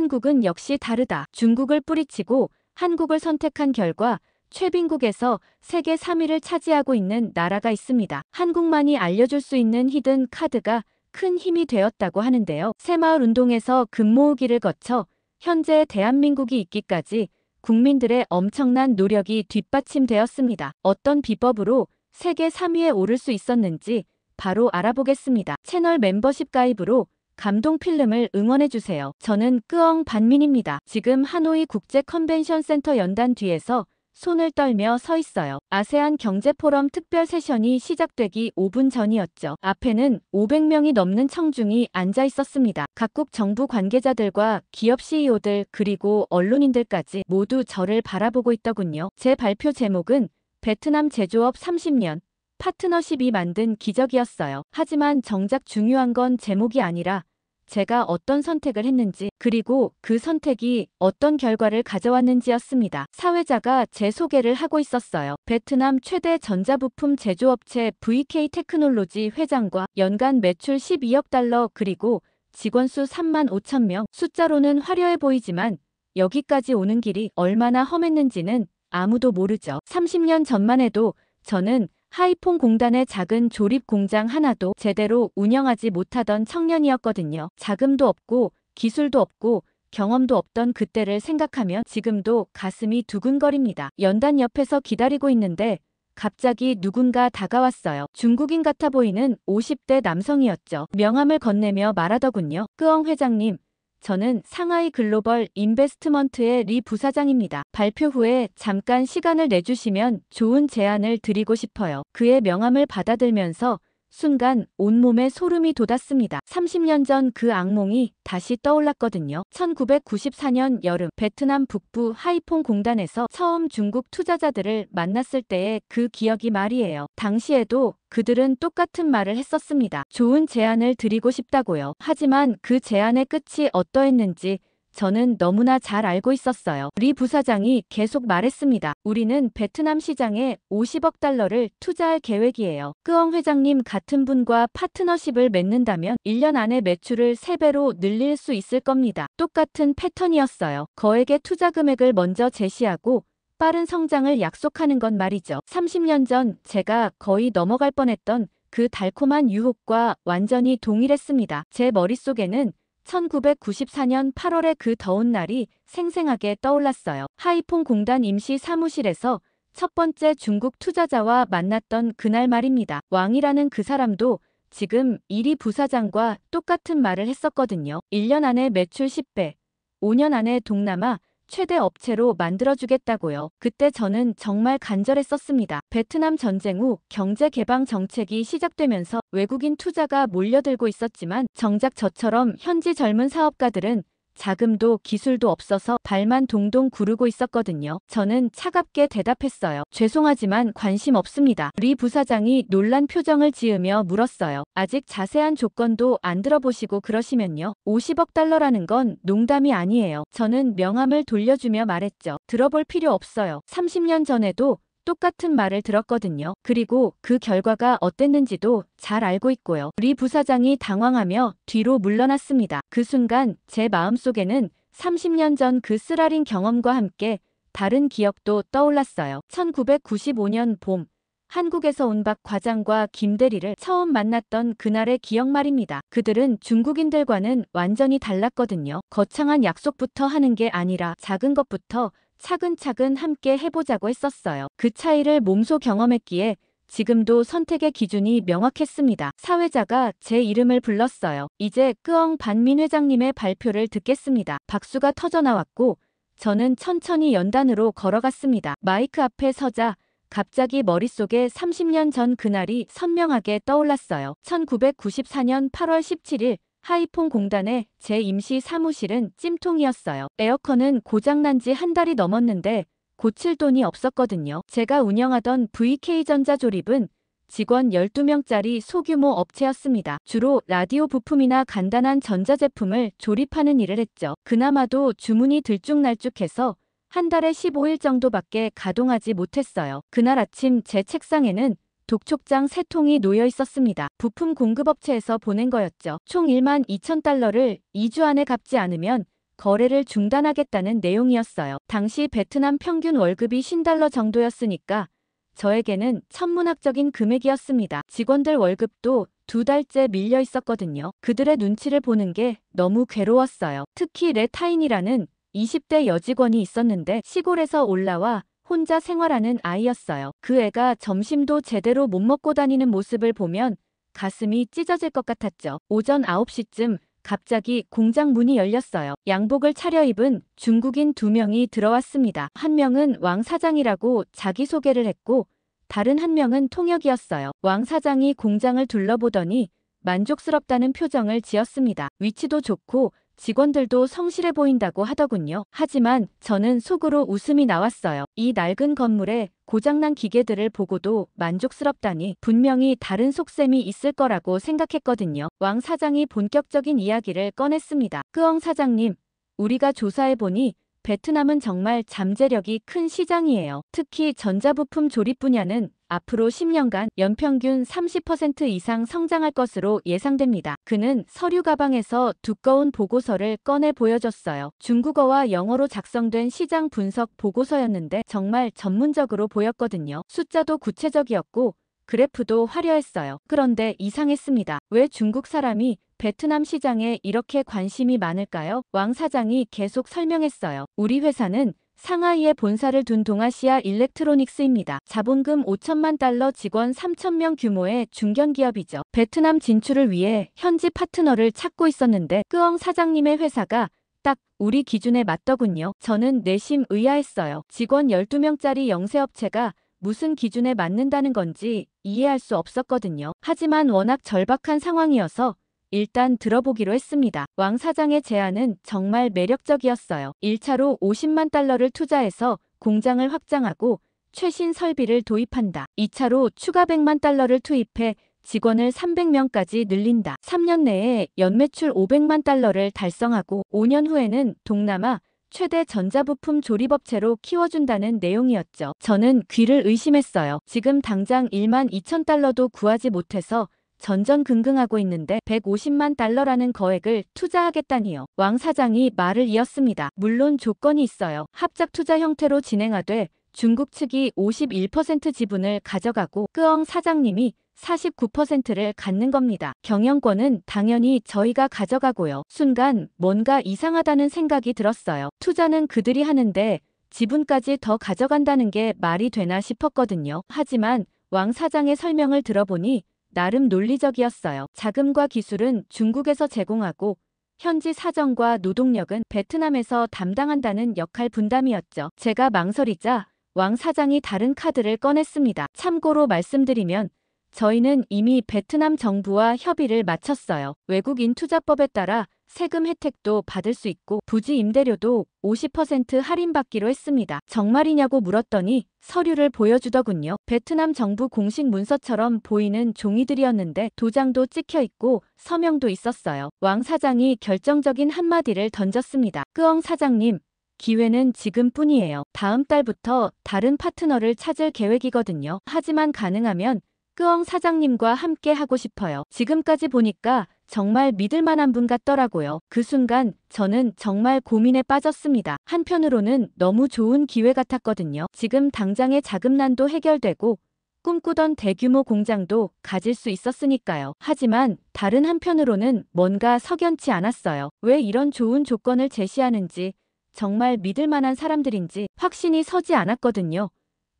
한국은 역시 다르다. 중국을 뿌리치고 한국을 선택한 결과 최빈국에서 세계 3위를 차지하고 있는 나라가 있습니다. 한국만이 알려줄 수 있는 히든 카드가 큰 힘이 되었다고 하는데요. 새마을 운동에서 금 모으기를 거쳐 현재 대한민국이 있기까지 국민들의 엄청난 노력이 뒷받침되었습니다. 어떤 비법으로 세계 3위에 오를 수 있었는지 바로 알아보겠습니다. 채널 멤버십 가입으로 감동 필름을 응원해주세요. 저는 끄엉 반민입니다. 지금 하노이 국제 컨벤션 센터 연단 뒤에서 손을 떨며 서 있어요. 아세안 경제포럼 특별 세션이 시작되기 5분 전이었죠. 앞에는 500명이 넘는 청중이 앉아 있었습니다. 각국 정부 관계자들과 기업 CEO들 그리고 언론인들까지 모두 저를 바라보고 있더군요. 제 발표 제목은 베트남 제조업 30년 파트너십이 만든 기적이었어요. 하지만 정작 중요한 건 제목이 아니라 제가 어떤 선택을 했는지 그리고 그 선택이 어떤 결과를 가져왔는지였습니다. 사회자가 제 소개를 하고 있었어요. 베트남 최대 전자부품 제조업체 VK 테크놀로지 회장과 연간 매출 12억 달러 그리고 직원 수 3만 5천 명. 숫자로는 화려해 보이지만 여기까지 오는 길이 얼마나 험했는지는 아무도 모르죠. 30년 전만 해도 저는 하이폰 공단의 작은 조립 공장 하나도 제대로 운영하지 못하던 청년이었거든요. 자금도 없고 기술도 없고 경험도 없던 그때를 생각하면 지금도 가슴이 두근거립니다. 연단 옆에서 기다리고 있는데 갑자기 누군가 다가왔어요. 중국인 같아 보이는 50대 남성이었죠. 명함을 건네며 말하더군요. 끄엉 회장님. 저는 상하이 글로벌 인베스트먼트의 리 부사장입니다. 발표 후에 잠깐 시간을 내주시면 좋은 제안을 드리고 싶어요. 그의 명함을 받아들면서 순간 온몸에 소름이 돋았습니다. 30년 전 그 악몽이 다시 떠올랐거든요. 1994년 여름 베트남 북부 하이퐁 공단에서 처음 중국 투자자들을 만났을 때의 그 기억이 말이에요. 당시에도 그들은 똑같은 말을 했었습니다. 좋은 제안을 드리고 싶다고요. 하지만 그 제안의 끝이 어떠했는지 저는 너무나 잘 알고 있었어요. 리 부사장이 계속 말했습니다. 우리는 베트남 시장에 50억 달러를 투자할 계획이에요. 끄엉 회장님 같은 분과 파트너십을 맺는다면 1년 안에 매출을 3배로 늘릴 수 있을 겁니다. 똑같은 패턴이었어요. 거액의 투자 금액을 먼저 제시하고 빠른 성장을 약속하는 건 말이죠. 30년 전 제가 거의 넘어갈 뻔했던 그 달콤한 유혹과 완전히 동일했습니다. 제 머릿속에는 1994년 8월의 그 더운 날이 생생하게 떠올랐어요. 하이퐁 공단 임시 사무실에서 첫 번째 중국 투자자와 만났던 그날 말입니다. 왕이라는 그 사람도 지금 이리 부사장과 똑같은 말을 했었거든요. 1년 안에 매출 10배, 5년 안에 동남아 최대 업체로 만들어주겠다고요. 그때 저는 정말 간절했었습니다. 베트남 전쟁 후 경제 개방 정책이 시작되면서 외국인 투자가 몰려들고 있었지만 정작 저처럼 현지 젊은 사업가들은 자금도 기술도 없어서 발만 동동 구르고 있었거든요. 저는 차갑게 대답했어요. 죄송하지만 관심 없습니다. 리 부사장이 놀란 표정을 지으며 물었어요. 아직 자세한 조건도 안 들어보시고 그러시면요. 50억 달러라는 건 농담이 아니에요. 저는 명함을 돌려주며 말했죠. 들어볼 필요 없어요. 30년 전에도 똑같은 말을 들었거든요. 그리고 그 결과가 어땠는지도 잘 알고 있고요. 리 부사장이 당황하며 뒤로 물러났습니다. 그 순간 제 마음속에는 30년 전 그 쓰라린 경험과 함께 다른 기억도 떠올랐어요. 1995년 봄 한국에서 온 박 과장과 김 대리를 처음 만났던 그날의 기억 말입니다. 그들은 중국인들과는 완전히 달랐거든요. 거창한 약속부터 하는 게 아니라 작은 것부터 차근차근 함께 해보자고 했었어요. 그 차이를 몸소 경험했기에 지금도 선택의 기준이 명확했습니다. 사회자가 제 이름을 불렀어요. 이제 끄엉 반민 회장님의 발표를 듣겠습니다. 박수가 터져나왔고 저는 천천히 연단으로 걸어갔습니다. 마이크 앞에 서자 갑자기 머릿속에 30년 전 그날이 선명하게 떠올랐어요. 1994년 8월 17일 하이퐁 공단의 제 임시 사무실은 찜통이었어요. 에어컨은 고장난 지 한 달이 넘었는데 고칠 돈이 없었거든요. 제가 운영하던 VK전자조립은 직원 12명짜리 소규모 업체였습니다. 주로 라디오 부품이나 간단한 전자제품을 조립하는 일을 했죠. 그나마도 주문이 들쭉날쭉해서 한 달에 15일 정도밖에 가동하지 못했어요. 그날 아침 제 책상에는 독촉장 3통이 놓여 있었습니다. 부품 공급업체에서 보낸 거였죠. 총 1만 2천 달러를 2주 안에 갚지 않으면 거래를 중단하겠다는 내용이었어요. 당시 베트남 평균 월급이 $50 정도였으니까 저에게는 천문학적인 금액이었습니다. 직원들 월급도 2달째 밀려 있었거든요. 그들의 눈치를 보는 게 너무 괴로웠어요. 특히 레타인이라는 20대 여직원이 있었는데 시골에서 올라와 혼자 생활하는 아이였어요. 그 애가 점심도 제대로 못 먹고 다니는 모습을 보면 가슴이 찢어질 것 같았죠. 오전 9시쯤 갑자기 공장 문이 열렸어요. 양복을 차려입은 중국인 2명이 들어왔습니다. 한 명은 왕 사장이라고 자기소개를 했고 다른 한 명은 통역이었어요. 왕 사장이 공장을 둘러보더니 만족스럽다는 표정을 지었습니다. 위치도 좋고 직원들도 성실해 보인다고 하더군요. 하지만 저는 속으로 웃음이 나왔어요. 이 낡은 건물에 고장난 기계들을 보고도 만족스럽다니 분명히 다른 속셈이 있을 거라고 생각했거든요. 왕 사장이 본격적인 이야기를 꺼냈습니다. 끄엉 사장님, 우리가 조사해보니 베트남은 정말 잠재력이 큰 시장이에요. 특히 전자부품 조립 분야는 앞으로 10년간 연평균 30% 이상 성장할 것으로 예상됩니다. 그는 서류 가방에서 두꺼운 보고서를 꺼내 보여줬어요. 중국어와 영어로 작성된 시장 분석 보고서였는데 정말 전문적으로 보였거든요. 숫자도 구체적이었고 그래프도 화려했어요. 그런데 이상했습니다. 왜 중국 사람이 베트남 시장에 이렇게 관심이 많을까요? 왕 사장이 계속 설명했어요. 우리 회사는 상하이에 본사를 둔 동아시아 일렉트로닉스입니다. 자본금 $5천만, 직원 3,000명 규모의 중견기업이죠. 베트남 진출을 위해 현지 파트너를 찾고 있었는데 끄엉 사장님의 회사가 딱 우리 기준에 맞더군요. 저는 내심 의아했어요. 직원 12명짜리 영세업체가 무슨 기준에 맞는다는 건지 이해할 수 없었거든요. 하지만 워낙 절박한 상황이어서 일단 들어보기로 했습니다. 왕 사장의 제안은 정말 매력적이었어요. 1차로 $50만 투자해서 공장을 확장하고 최신 설비를 도입한다. 2차로 추가 $100만 투입해 직원을 300명까지 늘린다. 3년 내에 연매출 $500만 달성하고 5년 후에는 동남아 최대 전자부품 조립업체로 키워준다는 내용이었죠. 저는 귀를 의심했어요. 지금 당장 $12,000도 구하지 못해서 전전긍긍하고 있는데 $150만 거액을 투자하겠다니요. 왕 사장이 말을 이었습니다. 물론 조건이 있어요. 합작 투자 형태로 진행하되 중국 측이 51% 지분을 가져가고 끄엉 사장님이 49%를 갖는 겁니다. 경영권은 당연히 저희가 가져가고요. 순간 뭔가 이상하다는 생각이 들었어요. 투자는 그들이 하는데 지분까지 더 가져간다는 게 말이 되나 싶었거든요. 하지만 왕 사장의 설명을 들어보니 나름 논리적이었어요. 자금과 기술은 중국에서 제공하고 현지 사정과 노동력은 베트남에서 담당한다는 역할 분담이었죠. 제가 망설이자 왕 사장이 다른 카드를 꺼냈습니다. 참고로 말씀드리면 저희는 이미 베트남 정부와 협의를 마쳤어요. 외국인 투자법에 따라 세금 혜택도 받을 수 있고 부지 임대료도 50% 할인받기로 했습니다. 정말이냐고 물었더니 서류를 보여주더군요. 베트남 정부 공식 문서처럼 보이는 종이들이었는데 도장도 찍혀 있고 서명도 있었어요. 왕 사장이 결정적인 한마디를 던졌습니다. 끄엉 사장님, 기회는 지금뿐이에요. 다음 달부터 다른 파트너를 찾을 계획이거든요. 하지만 가능하면 끄엉 사장님과 함께 하고 싶어요. 지금까지 보니까 정말 믿을 만한 분 같더라고요. 그 순간 저는 정말 고민에 빠졌습니다. 한편으로는 너무 좋은 기회 같았거든요. 지금 당장의 자금난도 해결되고 꿈꾸던 대규모 공장도 가질 수 있었으니까요. 하지만 다른 한편으로는 뭔가 석연치 않았어요. 왜 이런 좋은 조건을 제시하는지, 정말 믿을 만한 사람들인지 확신이 서지 않았거든요.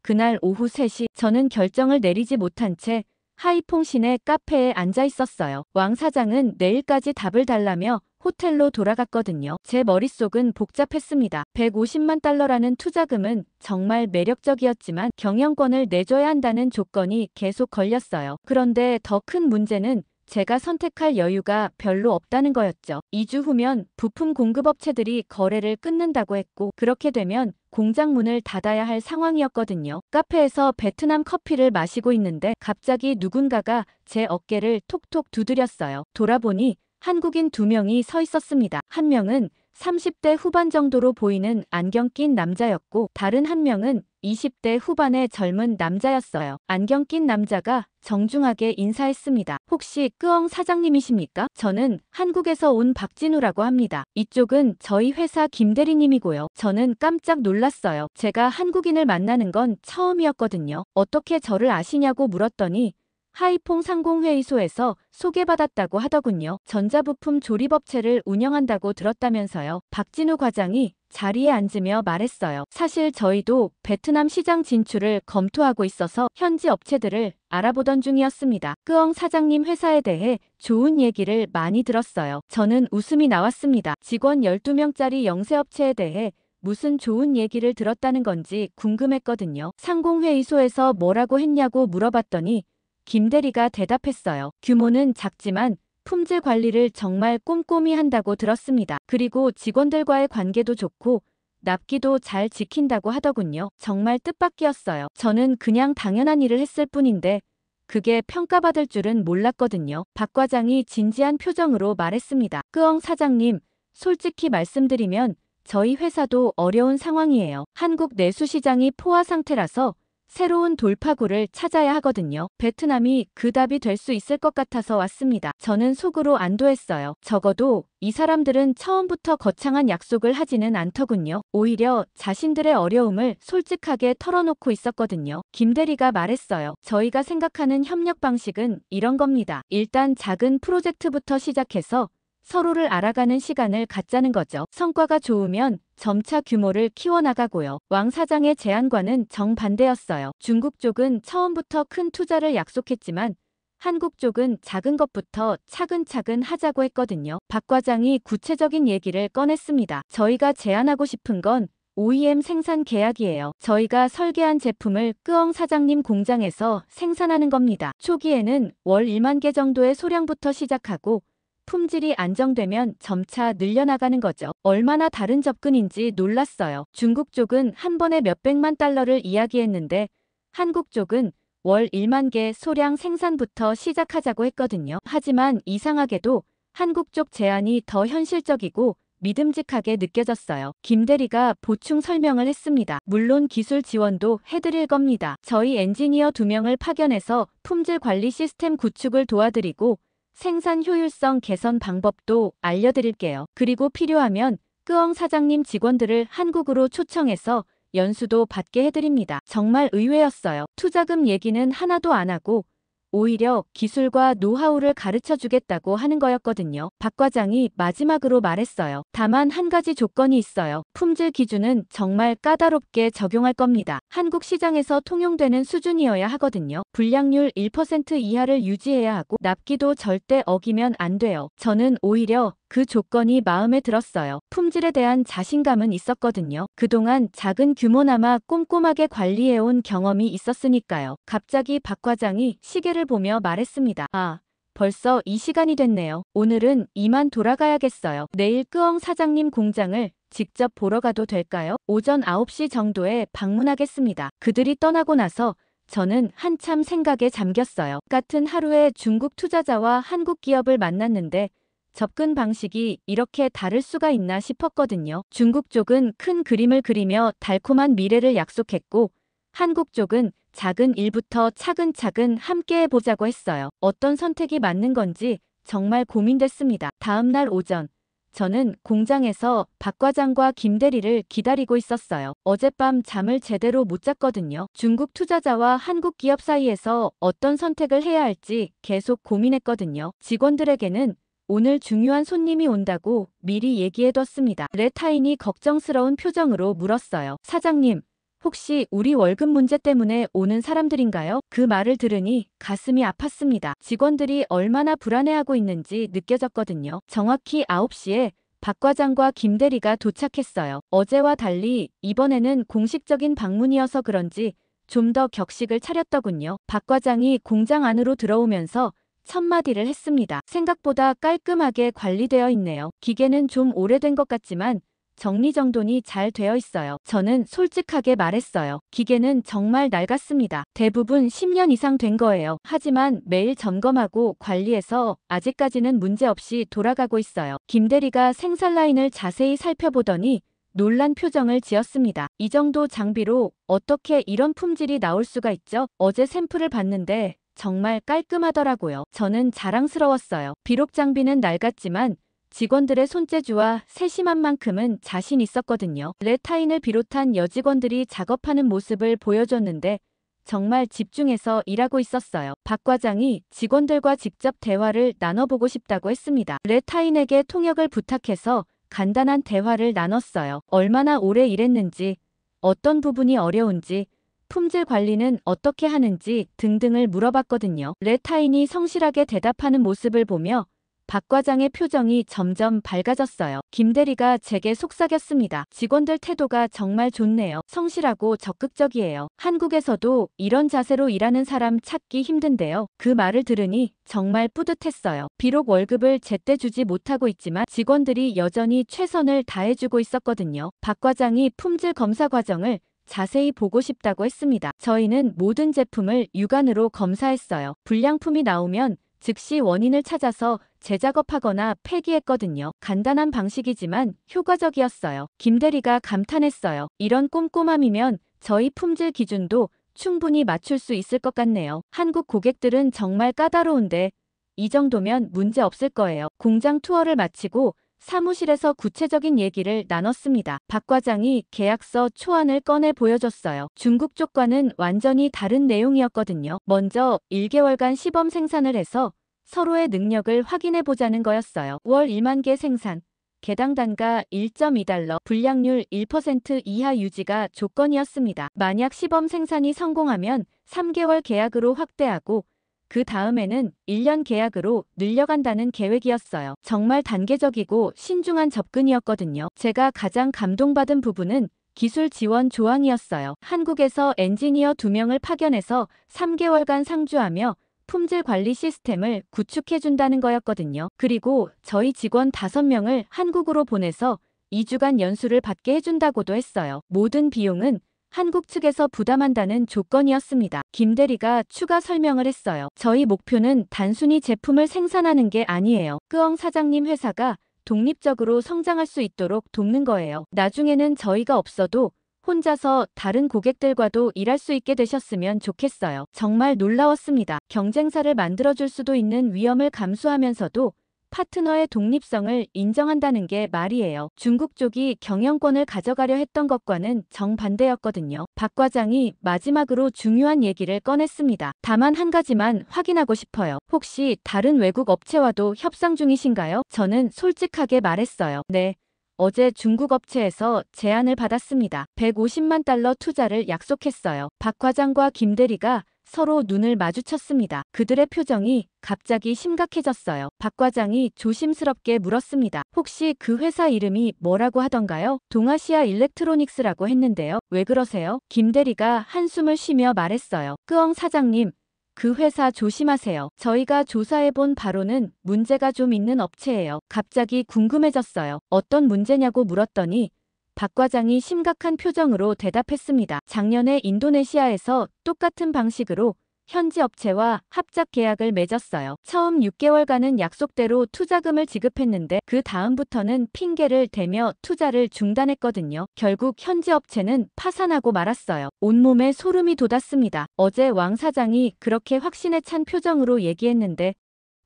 그날 오후 3시 저는 결정을 내리지 못한 채 하이퐁신의 카페에 앉아 있었어요. 왕 사장은 내일까지 답을 달라며 호텔로 돌아갔거든요. 제 머릿속은 복잡했습니다. $150만 투자금은 정말 매력적이었지만 경영권을 내줘야 한다는 조건이 계속 걸렸어요. 그런데 더 큰 문제는 제가 선택할 여유가 별로 없다는 거였죠. 2주 후면 부품 공급업체들이 거래를 끊는다고 했고 그렇게 되면 공장 문을 닫아야 할 상황이었거든요. 카페에서 베트남 커피를 마시고 있는데 갑자기 누군가가 제 어깨를 톡톡 두드렸어요. 돌아보니 한국인 2명이 서 있었습니다. 한 명은 30대 후반 정도로 보이는 안경 낀 남자였고 다른 한 명은 20대 후반의 젊은 남자였어요. 안경 낀 남자가 정중하게 인사했습니다. 혹시 끄엉 사장님이십니까? 저는 한국에서 온 박진우라고 합니다. 이쪽은 저희 회사 김대리님이고요. 저는 깜짝 놀랐어요. 제가 한국인을 만나는 건 처음이었거든요. 어떻게 저를 아시냐고 물었더니 하이퐁 상공회의소에서 소개받았다고 하더군요. 전자부품 조립업체를 운영한다고 들었다면서요. 박진우 과장이 자리에 앉으며 말했어요. 사실 저희도 베트남 시장 진출을 검토하고 있어서 현지 업체들을 알아보던 중이었습니다. 끄엉 사장님 회사에 대해 좋은 얘기를 많이 들었어요. 저는 웃음이 나왔습니다. 직원 12명짜리 영세업체에 대해 무슨 좋은 얘기를 들었다는 건지 궁금했거든요. 상공회의소에서 뭐라고 했냐고 물어봤더니 김대리가 대답했어요. 규모는 작지만 품질 관리를 정말 꼼꼼히 한다고 들었습니다. 그리고 직원들과의 관계도 좋고 납기도 잘 지킨다고 하더군요. 정말 뜻밖이었어요. 저는 그냥 당연한 일을 했을 뿐인데 그게 평가받을 줄은 몰랐거든요. 박 과장이 진지한 표정으로 말했습니다. 끄엉 사장님, 솔직히 말씀드리면 저희 회사도 어려운 상황이에요. 한국 내수 시장이 포화 상태라서 새로운 돌파구를 찾아야 하거든요. 베트남이 그 답이 될 수 있을 것 같아서 왔습니다. 저는 속으로 안도했어요. 적어도 이 사람들은 처음부터 거창한 약속을 하지는 않더군요. 오히려 자신들의 어려움을 솔직하게 털어놓고 있었거든요. 김대리가 말했어요. 저희가 생각하는 협력 방식은 이런 겁니다. 일단 작은 프로젝트부터 시작해서 서로를 알아가는 시간을 갖자는 거죠. 성과가 좋으면 점차 규모를 키워나가고요. 왕 사장의 제안과는 정반대였어요. 중국 쪽은 처음부터 큰 투자를 약속했지만 한국 쪽은 작은 것부터 차근차근 하자고 했거든요. 박 과장이 구체적인 얘기를 꺼냈습니다. 저희가 제안하고 싶은 건 OEM 생산 계약이에요. 저희가 설계한 제품을 끄엉 사장님 공장에서 생산하는 겁니다. 초기에는 월 1만 개 정도의 소량부터 시작하고 품질이 안정되면 점차 늘려나가는 거죠. 얼마나 다른 접근인지 놀랐어요. 중국 쪽은 한 번에 몇백만 달러를 이야기했는데 한국 쪽은 월 1만 개 소량 생산부터 시작하자고 했거든요. 하지만 이상하게도 한국 쪽 제안이 더 현실적이고 믿음직하게 느껴졌어요. 김대리가 보충 설명을 했습니다. 물론 기술 지원도 해드릴 겁니다. 저희 엔지니어 2명을 파견해서 품질 관리 시스템 구축을 도와드리고 생산 효율성 개선 방법도 알려드릴게요. 그리고 필요하면 끄엉 사장님 직원들을 한국으로 초청해서 연수도 받게 해드립니다. 정말 의외였어요. 투자금 얘기는 하나도 안 하고 오히려 기술과 노하우를 가르쳐 주겠다고 하는 거였거든요. 박 과장이 마지막으로 말했어요. 다만 한 가지 조건이 있어요. 품질 기준은 정말 까다롭게 적용할 겁니다. 한국 시장에서 통용되는 수준이어야 하거든요. 불량률 1% 이하를 유지해야 하고 납기도 절대 어기면 안 돼요. 저는 오히려 그 조건이 마음에 들었어요. 품질에 대한 자신감은 있었거든요. 그동안 작은 규모나마 꼼꼼하게 관리해온 경험이 있었으니까요. 갑자기 박 과장이 시계를 보며 말했습니다. 아, 벌써 이 시간이 됐네요. 오늘은 이만 돌아가야겠어요. 내일 끄엉 사장님 공장을 직접 보러 가도 될까요? 오전 9시 정도에 방문하겠습니다. 그들이 떠나고 나서 저는 한참 생각에 잠겼어요. 같은 하루에 중국 투자자와 한국 기업을 만났는데 접근 방식이 이렇게 다를 수가 있나 싶었거든요. 중국 쪽은 큰 그림을 그리며 달콤한 미래를 약속했고 한국 쪽은 작은 일부터 차근차근 함께 해보자고 했어요. 어떤 선택이 맞는 건지 정말 고민됐습니다. 다음 날 오전 저는 공장에서 박 과장과 김 대리를 기다리고 있었어요. 어젯밤 잠을 제대로 못 잤거든요. 중국 투자자와 한국 기업 사이에서 어떤 선택을 해야 할지 계속 고민했거든요. 직원들에게는 오늘 중요한 손님이 온다고 미리 얘기해뒀습니다. 레타인이 걱정스러운 표정으로 물었어요. 사장님, 혹시 우리 월급 문제 때문에 오는 사람들인가요? 그 말을 들으니 가슴이 아팠습니다. 직원들이 얼마나 불안해하고 있는지 느껴졌거든요. 정확히 9시에 박 과장과 김 대리가 도착했어요. 어제와 달리 이번에는 공식적인 방문이어서 그런지 좀 더 격식을 차렸더군요. 박 과장이 공장 안으로 들어오면서 첫 마디를 했습니다. 생각보다 깔끔하게 관리되어 있네요. 기계는 좀 오래된 것 같지만 정리정돈이 잘 되어 있어요. 저는 솔직하게 말했어요. 기계는 정말 낡았습니다. 대부분 10년 이상 된 거예요. 하지만 매일 점검하고 관리해서 아직까지는 문제없이 돌아가고 있어요. 김 대리가 생산 라인을 자세히 살펴보더니 놀란 표정을 지었습니다. 이 정도 장비로 어떻게 이런 품질이 나올 수가 있죠? 어제 샘플을 봤는데 정말 깔끔하더라고요. 저는 자랑스러웠어요. 비록 장비는 낡았지만 직원들의 손재주와 세심함만큼은 자신 있었거든요. 레타인을 비롯한 여직원들이 작업하는 모습을 보여줬는데 정말 집중해서 일하고 있었어요. 박 과장이 직원들과 직접 대화를 나눠보고 싶다고 했습니다. 레타인에게 통역을 부탁해서 간단한 대화를 나눴어요. 얼마나 오래 일했는지, 어떤 부분이 어려운지, 품질 관리는 어떻게 하는지 등등을 물어봤거든요. 레타인이 성실하게 대답하는 모습을 보며 박 과장의 표정이 점점 밝아졌어요. 김 대리가 제게 속삭였습니다. 직원들 태도가 정말 좋네요. 성실하고 적극적이에요. 한국에서도 이런 자세로 일하는 사람 찾기 힘든데요. 그 말을 들으니 정말 뿌듯했어요. 비록 월급을 제때 주지 못하고 있지만 직원들이 여전히 최선을 다해주고 있었거든요. 박 과장이 품질 검사 과정을 자세히 보고 싶다고 했습니다. 저희는 모든 제품을 육안으로 검사했어요. 불량품이 나오면 즉시 원인을 찾아서 재작업하거나 폐기했거든요. 간단한 방식이지만 효과적이었어요. 김 대리가 감탄했어요. 이런 꼼꼼함이면 저희 품질 기준도 충분히 맞출 수 있을 것 같네요. 한국 고객들은 정말 까다로운데 이 정도면 문제 없을 거예요. 공장 투어를 마치고 사무실에서 구체적인 얘기를 나눴습니다. 박 과장이 계약서 초안을 꺼내 보여줬어요. 중국 쪽과는 완전히 다른 내용이었거든요. 먼저 1개월간 시범 생산을 해서 서로의 능력을 확인해 보자는 거였어요. 월 1만 개 생산, 개당 단가 1.2달러, 불량률 1% 이하 유지가 조건이었습니다. 만약 시범 생산이 성공하면 3개월 계약으로 확대하고 그 다음에는 1년 계약으로 늘려간다는 계획이었어요. 정말 단계적이고 신중한 접근이었거든요. 제가 가장 감동받은 부분은 기술 지원 조항이었어요. 한국에서 엔지니어 2명을 파견해서 3개월간 상주하며 품질 관리 시스템을 구축해준다는 거였거든요. 그리고 저희 직원 5명을 한국으로 보내서 2주간 연수를 받게 해준다고도 했어요. 모든 비용은 한국 측에서 부담한다는 조건이었습니다. 김 대리가 추가 설명을 했어요. 저희 목표는 단순히 제품을 생산하는 게 아니에요. 끄엉 사장님 회사가 독립적으로 성장할 수 있도록 돕는 거예요. 나중에는 저희가 없어도 혼자서 다른 고객들과도 일할 수 있게 되셨으면 좋겠어요. 정말 놀라웠습니다. 경쟁사를 만들어줄 수도 있는 위험을 감수하면서도 파트너의 독립성을 인정한다는 게 말이에요. 중국 쪽이 경영권을 가져가려 했던 것과는 정반대였거든요. 박 과장이 마지막으로 중요한 얘기를 꺼냈습니다. 다만 한 가지만 확인하고 싶어요. 혹시 다른 외국 업체와도 협상 중이신가요? 저는 솔직하게 말했어요. 네. 어제 중국 업체에서 제안을 받았습니다. 150만 달러 투자를 약속했어요. 박 과장과 김 대리가 서로 눈을 마주쳤습니다. 그들의 표정이 갑자기 심각해졌어요. 박 과장이 조심스럽게 물었습니다. 혹시 그 회사 이름이 뭐라고 하던가요? 동아시아 일렉트로닉스라고 했는데요. 왜 그러세요? 김 대리가 한숨을 쉬며 말했어요. 끄엉 사장님, 그 회사 조심하세요. 저희가 조사해본 바로는 문제가 좀 있는 업체예요. 갑자기 궁금해졌어요. 어떤 문제냐고 물었더니 박 과장이 심각한 표정으로 대답했습니다. 작년에 인도네시아에서 똑같은 방식으로 현지 업체와 합작 계약을 맺었어요. 처음 6개월간은 약속대로 투자금을 지급했는데 그 다음부터는 핑계를 대며 투자를 중단했거든요. 결국 현지 업체는 파산하고 말았어요. 온몸에 소름이 돋았습니다. 어제 왕 사장이 그렇게 확신에 찬 표정으로 얘기했는데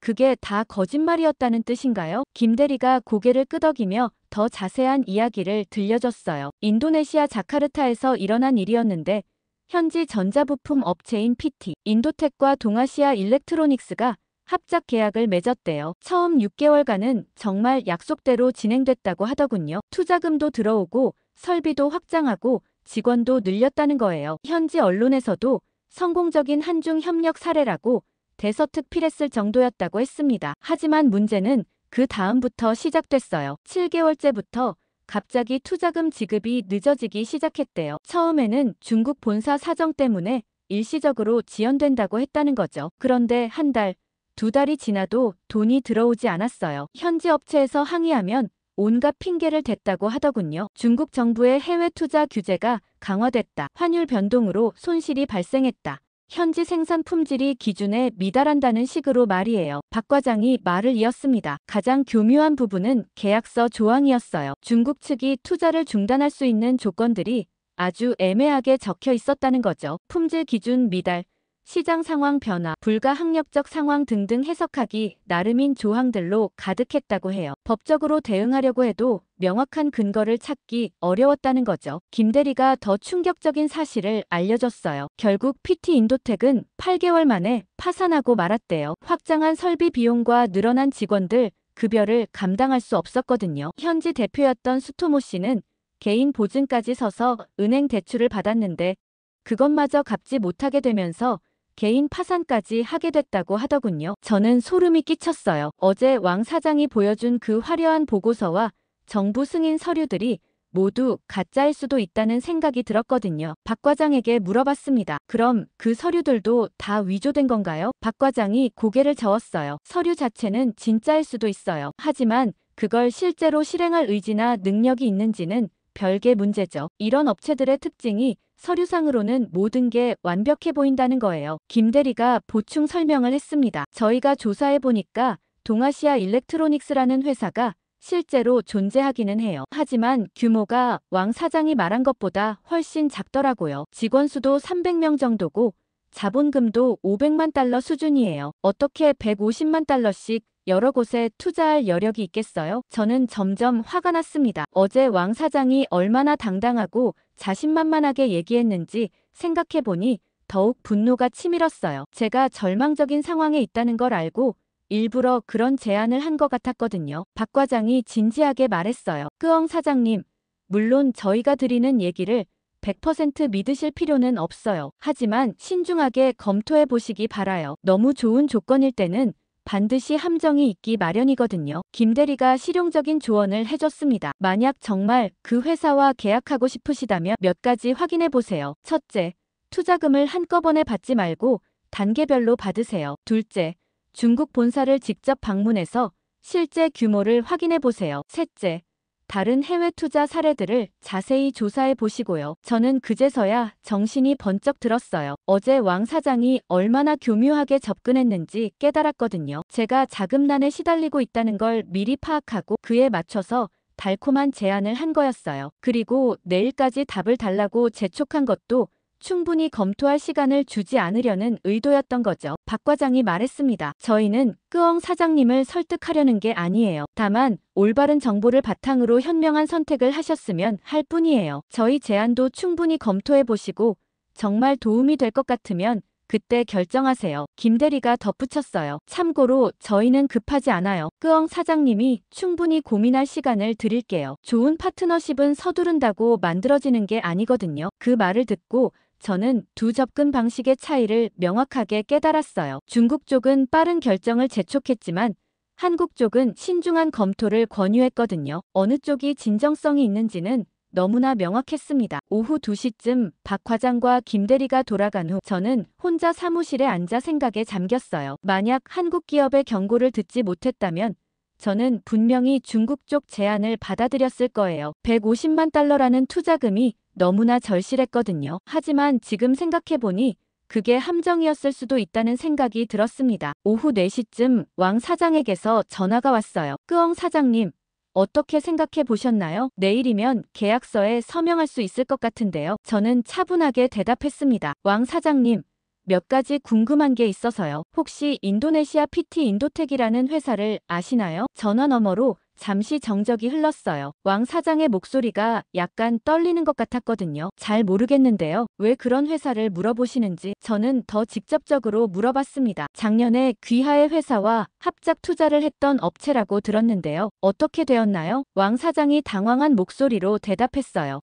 그게 다 거짓말이었다는 뜻인가요? 김 대리가 고개를 끄덕이며 더 자세한 이야기를 들려줬어요. 인도네시아 자카르타에서 일어난 일이었는데 현지 전자부품 업체인 PT, 인도텍과 동아시아 일렉트로닉스가 합작 계약을 맺었대요. 처음 6개월간은 정말 약속대로 진행됐다고 하더군요. 투자금도 들어오고 설비도 확장하고 직원도 늘렸다는 거예요. 현지 언론에서도 성공적인 한중 협력 사례라고 대서특필했을 정도였다고 했습니다. 하지만 문제는 그 다음부터 시작됐어요. 7개월째부터 갑자기 투자금 지급이 늦어지기 시작했대요. 처음에는 중국 본사 사정 때문에 일시적으로 지연된다고 했다는 거죠. 그런데 한 달, 2달이 지나도 돈이 들어오지 않았어요. 현지 업체에서 항의하면 온갖 핑계를 댔다고 하더군요. 중국 정부의 해외 투자 규제가 강화됐다. 환율 변동으로 손실이 발생했다. 현지 생산 품질이 기준에 미달한다는 식으로 말이에요. 박 과장이 말을 이었습니다. 가장 교묘한 부분은 계약서 조항이었어요. 중국 측이 투자를 중단할 수 있는 조건들이 아주 애매하게 적혀 있었다는 거죠. 품질 기준 미달, 시장 상황 변화, 불가항력적 상황 등등 해석하기 나름인 조항들로 가득했다고 해요. 법적으로 대응하려고 해도 명확한 근거를 찾기 어려웠다는 거죠. 김 대리가 더 충격적인 사실을 알려줬어요. 결국 PT인도텍은 8개월 만에 파산하고 말았대요. 확장한 설비 비용과 늘어난 직원들, 급여를 감당할 수 없었거든요. 현지 대표였던 수토모 씨는 개인 보증까지 서서 은행 대출을 받았는데 그것마저 갚지 못하게 되면서 개인 파산까지 하게 됐다고 하더군요. 저는 소름이 끼쳤어요. 어제 왕 사장이 보여준 그 화려한 보고서와 정부 승인 서류들이 모두 가짜일 수도 있다는 생각이 들었거든요. 박 과장에게 물어봤습니다. 그럼 그 서류들도 다 위조된 건가요? 박 과장이 고개를 저었어요. 서류 자체는 진짜일 수도 있어요. 하지만 그걸 실제로 실행할 의지나 능력이 있는지는 별개 문제죠. 이런 업체들의 특징이 서류상으로는 모든 게 완벽해 보인다는 거예요. 김 대리가 보충 설명을 했습니다. 저희가 조사해보니까 동아시아 일렉트로닉스라는 회사가 실제로 존재하기는 해요. 하지만 규모가 왕 사장이 말한 것보다 훨씬 작더라고요. 직원 수도 300명 정도고 자본금도 500만 달러 수준이에요. 어떻게 150만 달러씩 여러 곳에 투자할 여력이 있겠어요? 저는 점점 화가 났습니다. 어제 왕 사장이 얼마나 당당하고 자신만만하게 얘기했는지 생각해보니 더욱 분노가 치밀었어요. 제가 절망적인 상황에 있다는 걸 알고 일부러 그런 제안을 한 것 같았거든요. 박 과장이 진지하게 말했어요. 끄엉 사장님, 물론 저희가 드리는 얘기를 100% 믿으실 필요는 없어요. 하지만 신중하게 검토해 보시기 바라요. 너무 좋은 조건일 때는 반드시 함정이 있기 마련이거든요. 김 대리가 실용적인 조언을 해줬습니다. 만약 정말 그 회사와 계약하고 싶으시다면 몇 가지 확인해 보세요. 첫째, 투자금을 한꺼번에 받지 말고 단계별로 받으세요. 둘째, 중국 본사를 직접 방문해서 실제 규모를 확인해 보세요. 셋째, 다른 해외 투자 사례들을 자세히 조사해 보시고요. 저는 그제서야 정신이 번쩍 들었어요. 어제 왕 사장이 얼마나 교묘하게 접근했는지 깨달았거든요. 제가 자금난에 시달리고 있다는 걸 미리 파악하고 그에 맞춰서 달콤한 제안을 한 거였어요. 그리고 내일까지 답을 달라고 재촉한 것도 충분히 검토할 시간을 주지 않으려는 의도였던 거죠. 박 과장이 말했습니다. 저희는 끄엉 사장님을 설득하려는 게 아니에요. 다만 올바른 정보를 바탕으로 현명한 선택을 하셨으면 할 뿐이에요. 저희 제안도 충분히 검토해 보시고 정말 도움이 될 것 같으면 그때 결정하세요. 김 대리가 덧붙였어요. 참고로 저희는 급하지 않아요. 끄엉 사장님이 충분히 고민할 시간을 드릴게요. 좋은 파트너십은 서두른다고 만들어지는 게 아니거든요. 그 말을 듣고 저는 두 접근 방식의 차이를 명확하게 깨달았어요. 중국 쪽은 빠른 결정을 재촉했지만 한국 쪽은 신중한 검토를 권유했거든요. 어느 쪽이 진정성이 있는지는 너무나 명확했습니다. 오후 2시쯤 박 과장과 김 대리가 돌아간 후 저는 혼자 사무실에 앉아 생각에 잠겼어요. 만약 한국 기업의 경고를 듣지 못했다면 저는 분명히 중국 쪽 제안을 받아들였을 거예요. 150만 달러라는 투자금이 너무나 절실했거든요. 하지만 지금 생각해보니 그게 함정이었을 수도 있다는 생각이 들었습니다. 오후 4시쯤 왕 사장에게서 전화가 왔어요. 끄엉 사장님, 어떻게 생각해 보셨나요? 내일이면 계약서에 서명할 수 있을 것 같은데요. 저는 차분하게 대답했습니다. 왕 사장님, 몇 가지 궁금한 게 있어서요. 혹시 인도네시아 PT인도텍이라는 회사를 아시나요? 전화 너머로 잠시 정적이 흘렀어요. 왕 사장의 목소리가 약간 떨리는 것 같았거든요. 잘 모르겠는데요. 왜 그런 회사를 물어보시는지 저는 더 직접적으로 물어봤습니다. 작년에 귀하의 회사와 합작 투자를 했던 업체라고 들었는데요. 어떻게 되었나요? 왕 사장이 당황한 목소리로 대답했어요.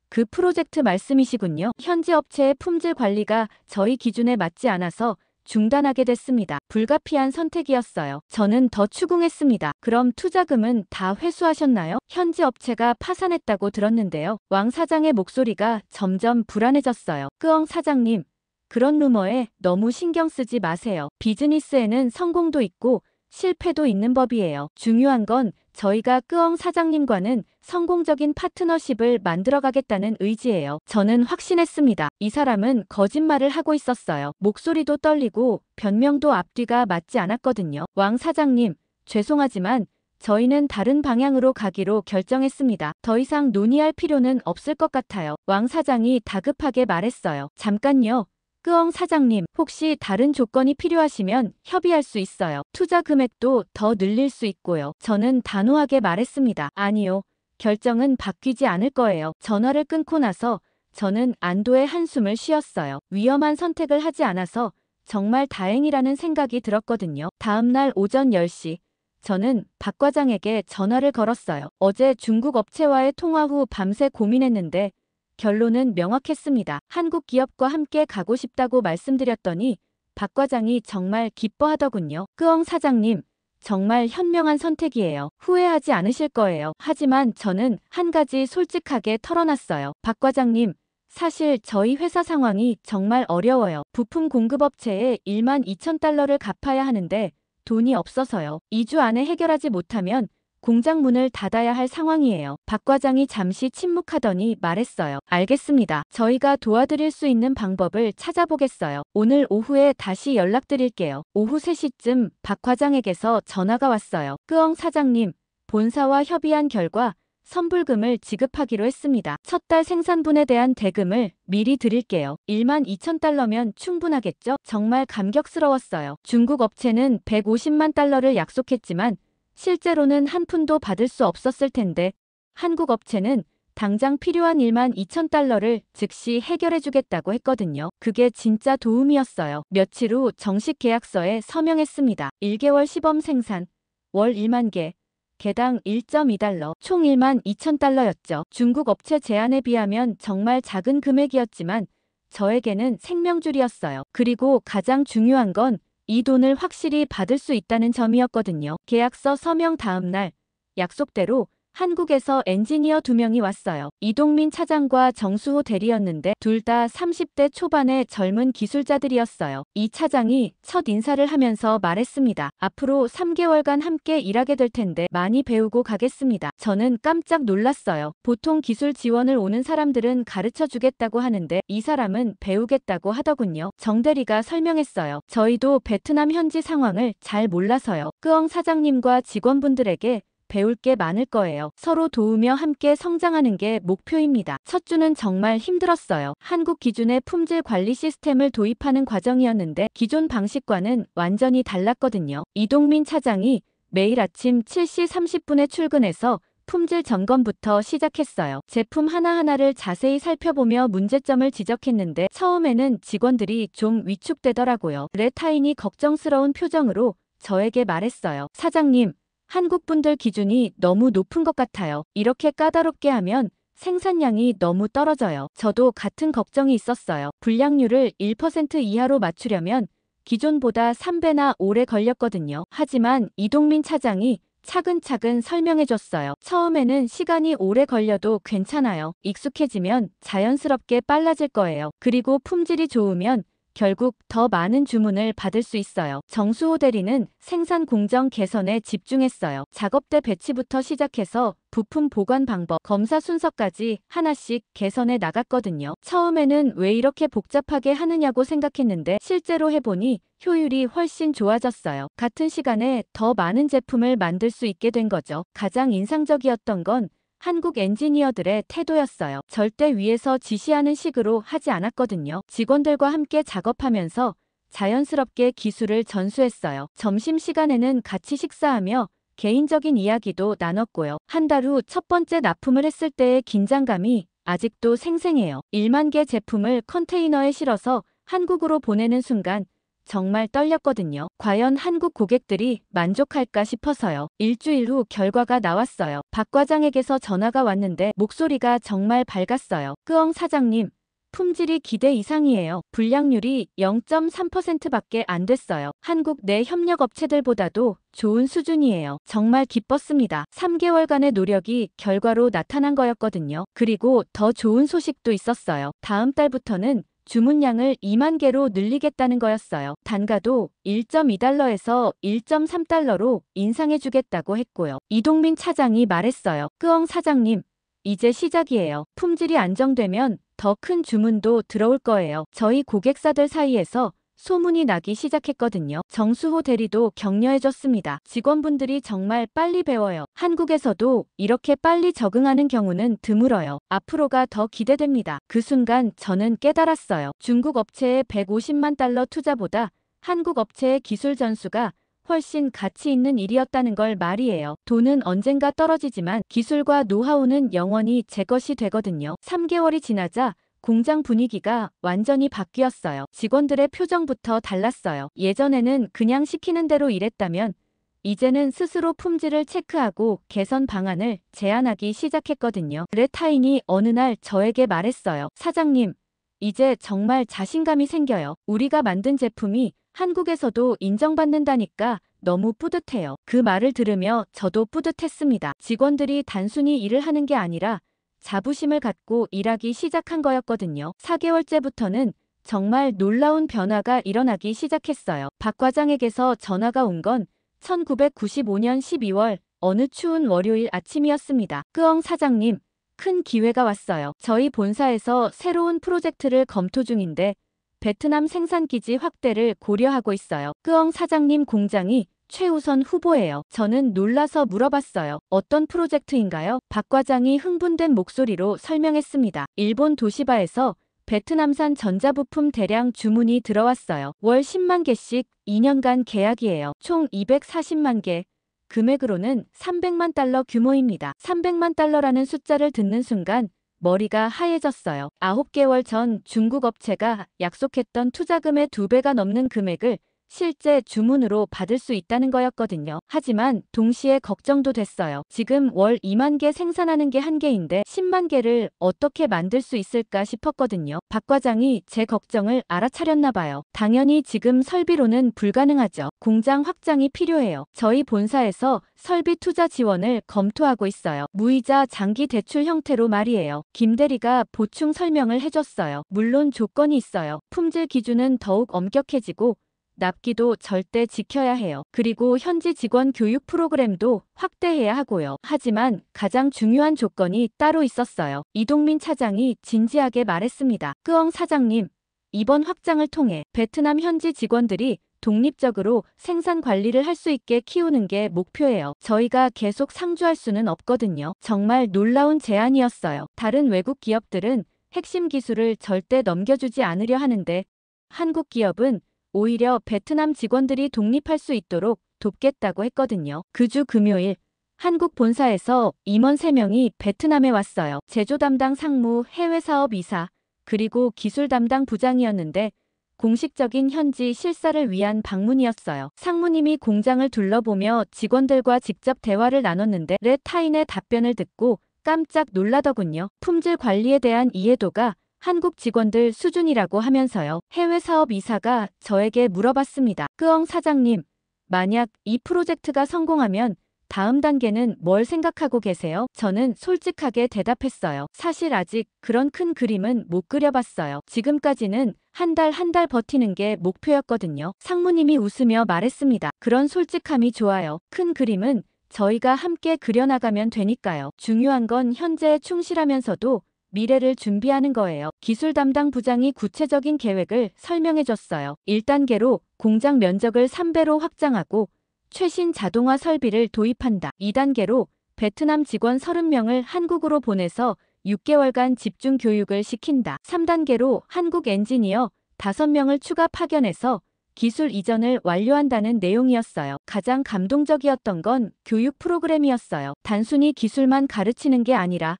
그 프로젝트 말씀이시군요. 현지 업체의 품질 관리가 저희 기준에 맞지 않아서 중단하게 됐습니다. 불가피한 선택이었어요. 저는 더 추궁했습니다. 그럼 투자금은 다 회수하셨나요? 현지 업체가 파산했다고 들었는데요. 왕 사장의 목소리가 점점 불안해졌어요. 끄엉 사장님, 그런 루머에 너무 신경 쓰지 마세요. 비즈니스에는 성공도 있고 실패도 있는 법이에요. 중요한 건 저희가 끄엉 사장님과는 성공적인 파트너십을 만들어가겠다는 의지예요. 저는 확신했습니다. 이 사람은 거짓말을 하고 있었어요. 목소리도 떨리고 변명도 앞뒤가 맞지 않았거든요. 왕 사장님, 죄송하지만 저희는 다른 방향으로 가기로 결정했습니다. 더 이상 논의할 필요는 없을 것 같아요. 왕 사장이 다급하게 말했어요. 잠깐요. 끄엉 사장님, 혹시 다른 조건이 필요하시면 협의할 수 있어요. 투자 금액도 더 늘릴 수 있고요. 저는 단호하게 말했습니다. 아니요. 결정은 바뀌지 않을 거예요. 전화를 끊고 나서 저는 안도의 한숨을 쉬었어요. 위험한 선택을 하지 않아서 정말 다행이라는 생각이 들었거든요. 다음 날 오전 10시. 저는 박 과장에게 전화를 걸었어요. 어제 중국 업체와의 통화 후 밤새 고민했는데 결론은 명확했습니다. 한국 기업과 함께 가고 싶다고 말씀드렸더니 박 과장이 정말 기뻐하더군요. 끄엉 사장님, 정말 현명한 선택이에요. 후회하지 않으실 거예요. 하지만 저는 한 가지 솔직하게 털어놨어요. 박 과장님, 사실 저희 회사 상황이 정말 어려워요. 부품 공급업체에 12,000달러를 갚아야 하는데 돈이 없어서요. 2주 안에 해결하지 못하면 공장 문을 닫아야 할 상황이에요. 박 과장이 잠시 침묵하더니 말했어요. 알겠습니다. 저희가 도와드릴 수 있는 방법을 찾아보겠어요. 오늘 오후에 다시 연락드릴게요. 오후 3시쯤 박 과장에게서 전화가 왔어요. 끄엉 사장님, 본사와 협의한 결과 선불금을 지급하기로 했습니다. 첫 달 생산분에 대한 대금을 미리 드릴게요. 12,000달러면 충분하겠죠? 정말 감격스러웠어요. 중국 업체는 150만 달러를 약속했지만 실제로는 한 푼도 받을 수 없었을 텐데 한국 업체는 당장 필요한 12,000달러를 즉시 해결해주겠다고 했거든요. 그게 진짜 도움이었어요. 며칠 후 정식 계약서에 서명했습니다. 1개월 시범 생산, 월 1만 개, 개당 1.2달러, 총 12,000달러였죠. 중국 업체 제안에 비하면 정말 작은 금액이었지만 저에게는 생명줄이었어요. 그리고 가장 중요한 건 이 돈을 확실히 받을 수 있다는 점이었거든요. 계약서 서명 다음 날 약속대로 한국에서 엔지니어 2명이 왔어요. 이동민 차장과 정수호 대리였는데 둘 다 30대 초반의 젊은 기술자들이었어요. 이 차장이 첫 인사를 하면서 말했습니다. 앞으로 3개월간 함께 일하게 될 텐데 많이 배우고 가겠습니다. 저는 깜짝 놀랐어요. 보통 기술 지원을 오는 사람들은 가르쳐 주겠다고 하는데 이 사람은 배우겠다고 하더군요. 정 대리가 설명했어요. 저희도 베트남 현지 상황을 잘 몰라서요. 끄엉 사장님과 직원분들에게 배울 게 많을 거예요. 서로 도우며 함께 성장하는 게 목표입니다. 첫 주는 정말 힘들었어요. 한국 기준의 품질 관리 시스템을 도입하는 과정이었는데 기존 방식과는 완전히 달랐거든요. 이동민 차장이 매일 아침 7시 30분에 출근해서 품질 점검부터 시작했어요. 제품 하나하나를 자세히 살펴보며 문제점을 지적했는데 처음에는 직원들이 좀 위축되더라고요. 레타인이 걱정스러운 표정으로 저에게 말했어요. 사장님, 한국 분들 기준이 너무 높은 것 같아요. 이렇게 까다롭게 하면 생산량이 너무 떨어져요. 저도 같은 걱정이 있었어요. 불량률을 1% 이하로 맞추려면 기존보다 3배나 오래 걸렸거든요. 하지만 이동민 차장이 차근차근 설명해줬어요. 처음에는 시간이 오래 걸려도 괜찮아요. 익숙해지면 자연스럽게 빨라질 거예요. 그리고 품질이 좋으면 결국 더 많은 주문을 받을 수 있어요. 정수호 대리는 생산 공정 개선에 집중했어요. 작업대 배치부터 시작해서 부품 보관 방법, 검사 순서까지 하나씩 개선해 나갔거든요. 처음에는 왜 이렇게 복잡하게 하느냐고 생각했는데 실제로 해보니 효율이 훨씬 좋아졌어요. 같은 시간에 더 많은 제품을 만들 수 있게 된 거죠. 가장 인상적이었던 건 한국 엔지니어들의 태도였어요. 절대 위에서 지시하는 식으로 하지 않았거든요. 직원들과 함께 작업하면서 자연스럽게 기술을 전수했어요. 점심시간에는 같이 식사하며 개인적인 이야기도 나눴고요. 한 달 후 첫 번째 납품을 했을 때의 긴장감이 아직도 생생해요. 1만 개 제품을 컨테이너에 실어서 한국으로 보내는 순간 정말 떨렸거든요. 과연 한국 고객들이 만족할까 싶어서요. 일주일 후 결과가 나왔어요. 박 과장에게서 전화가 왔는데 목소리가 정말 밝았어요. 끄엉 사장님, 품질이 기대 이상이에요. 불량률이 0.3%밖에 안 됐어요. 한국 내 협력업체들보다도 좋은 수준이에요. 정말 기뻤습니다. 3개월간의 노력이 결과로 나타난 거였거든요. 그리고 더 좋은 소식도 있었어요. 다음 달부터는 주문량을 2만 개로 늘리겠다는 거였어요. 단가도 1.2달러에서 1.3달러로 인상해주겠다고 했고요. 이동민 차장이 말했어요. 끄엉 사장님, 이제 시작이에요. 품질이 안정되면 더 큰 주문도 들어올 거예요. 저희 고객사들 사이에서 소문이 나기 시작했거든요. 정수호 대리도 격려해줬습니다. 직원분들이 정말 빨리 배워요. 한국에서도 이렇게 빨리 적응하는 경우는 드물어요. 앞으로가 더 기대됩니다. 그 순간 저는 깨달았어요. 중국 업체의 150만 달러 투자보다 한국 업체의 기술 전수가 훨씬 가치 있는 일이었다는 걸 말이에요. 돈은 언젠가 떨어지지만 기술과 노하우는 영원히 제 것이 되거든요. 3개월이 지나자 공장 분위기가 완전히 바뀌었어요. 직원들의 표정부터 달랐어요. 예전에는 그냥 시키는 대로 일했다면 이제는 스스로 품질을 체크하고 개선 방안을 제안하기 시작했거든요. 레타인이 어느 날 저에게 말했어요. 사장님, 이제 정말 자신감이 생겨요. 우리가 만든 제품이 한국에서도 인정받는다니까 너무 뿌듯해요. 그 말을 들으며 저도 뿌듯했습니다. 직원들이 단순히 일을 하는 게 아니라 자부심을 갖고 일하기 시작한 거였거든요. 4개월째부터는 정말 놀라운 변화가 일어나기 시작했어요. 박 과장에게서 전화가 온 건 1995년 12월 어느 추운 월요일 아침이었습니다. 끄엉 사장님, 큰 기회가 왔어요. 저희 본사에서 새로운 프로젝트를 검토 중인데 베트남 생산기지 확대를 고려하고 있어요. 끄엉 사장님 공장이 최우선 후보예요. 저는 놀라서 물어봤어요. 어떤 프로젝트인가요? 박 과장이 흥분된 목소리로 설명했습니다. 일본 도시바에서 베트남산 전자부품 대량 주문이 들어왔어요. 월 10만 개씩 2년간 계약이에요. 총 240만 개. 금액으로는 300만 달러 규모입니다. 300만 달러라는 숫자를 듣는 순간 머리가 하얘졌어요. 9개월 전 중국 업체가 약속했던 투자금의 2배가 넘는 금액을 실제 주문으로 받을 수 있다는 거였거든요. 하지만 동시에 걱정도 됐어요. 지금 월 2만 개 생산하는 게 한계인데 10만 개를 어떻게 만들 수 있을까 싶었거든요. 박 과장이 제 걱정을 알아차렸나 봐요. 당연히 지금 설비로는 불가능하죠. 공장 확장이 필요해요. 저희 본사에서 설비 투자 지원을 검토하고 있어요. 무이자 장기 대출 형태로 말이에요. 김 대리가 보충 설명을 해줬어요. 물론 조건이 있어요. 품질 기준은 더욱 엄격해지고 납기도 절대 지켜야 해요. 그리고 현지 직원 교육 프로그램도 확대해야 하고요. 하지만 가장 중요한 조건이 따로 있었어요. 이동민 차장이 진지하게 말했습니다. 끄엉 사장님, 이번 확장을 통해 베트남 현지 직원들이 독립적으로 생산 관리를 할 수 있게 키우는 게 목표예요. 저희가 계속 상주할 수는 없거든요. 정말 놀라운 제안이었어요. 다른 외국 기업들은 핵심 기술을 절대 넘겨주지 않으려 하는데 한국 기업은 오히려 베트남 직원들이 독립할 수 있도록 돕겠다고 했거든요. 그 주 금요일 한국 본사에서 임원 3명이 베트남에 왔어요. 제조 담당 상무, 해외 사업 이사, 그리고 기술 담당 부장이었는데 공식적인 현지 실사를 위한 방문이었어요. 상무님이 공장을 둘러보며 직원들과 직접 대화를 나눴는데 레타인의 답변을 듣고 깜짝 놀라더군요. 품질 관리에 대한 이해도가 한국 직원들 수준이라고 하면서요. 해외 사업 이사가 저에게 물어봤습니다. 끄엉 사장님, 만약 이 프로젝트가 성공하면 다음 단계는 뭘 생각하고 계세요? 저는 솔직하게 대답했어요. 사실 아직 그런 큰 그림은 못 그려봤어요. 지금까지는 한 달 버티는 게 목표였거든요. 상무님이 웃으며 말했습니다. 그런 솔직함이 좋아요. 큰 그림은 저희가 함께 그려나가면 되니까요. 중요한 건 현재에 충실하면서도 미래를 준비하는 거예요. 기술 담당 부장이 구체적인 계획을 설명해줬어요. 1단계로 공장 면적을 3배로 확장하고 최신 자동화 설비를 도입한다. 2단계로 베트남 직원 30명을 한국으로 보내서 6개월간 집중 교육을 시킨다. 3단계로 한국 엔지니어 5명을 추가 파견해서 기술 이전을 완료한다는 내용이었어요. 가장 감동적이었던 건 교육 프로그램이었어요. 단순히 기술만 가르치는 게 아니라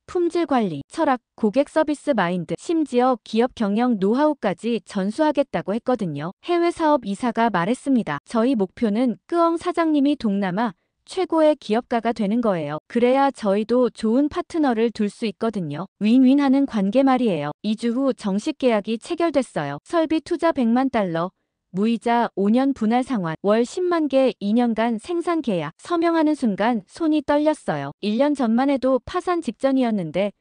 품질 관리, 철학, 고객 서비스 마인드, 심지어 기업 경영 노하우까지 전수하겠다고 했거든요. 해외 사업 이사가 말했습니다. 저희 목표는 끄엉 사장님이 동남아 최고의 기업가가 되는 거예요. 그래야 저희도 좋은 파트너를 둘 수 있거든요. 윈윈하는 관계 말이에요. 2주 후 정식 계약이 체결됐어요. 설비 투자 100만 달러. 무이자 5년 분할 상환, 월 10만 개 2년간 생산 계약. 서명하는 순간 손이 떨렸어요. 1년 전만 해도 파산 직전이었는데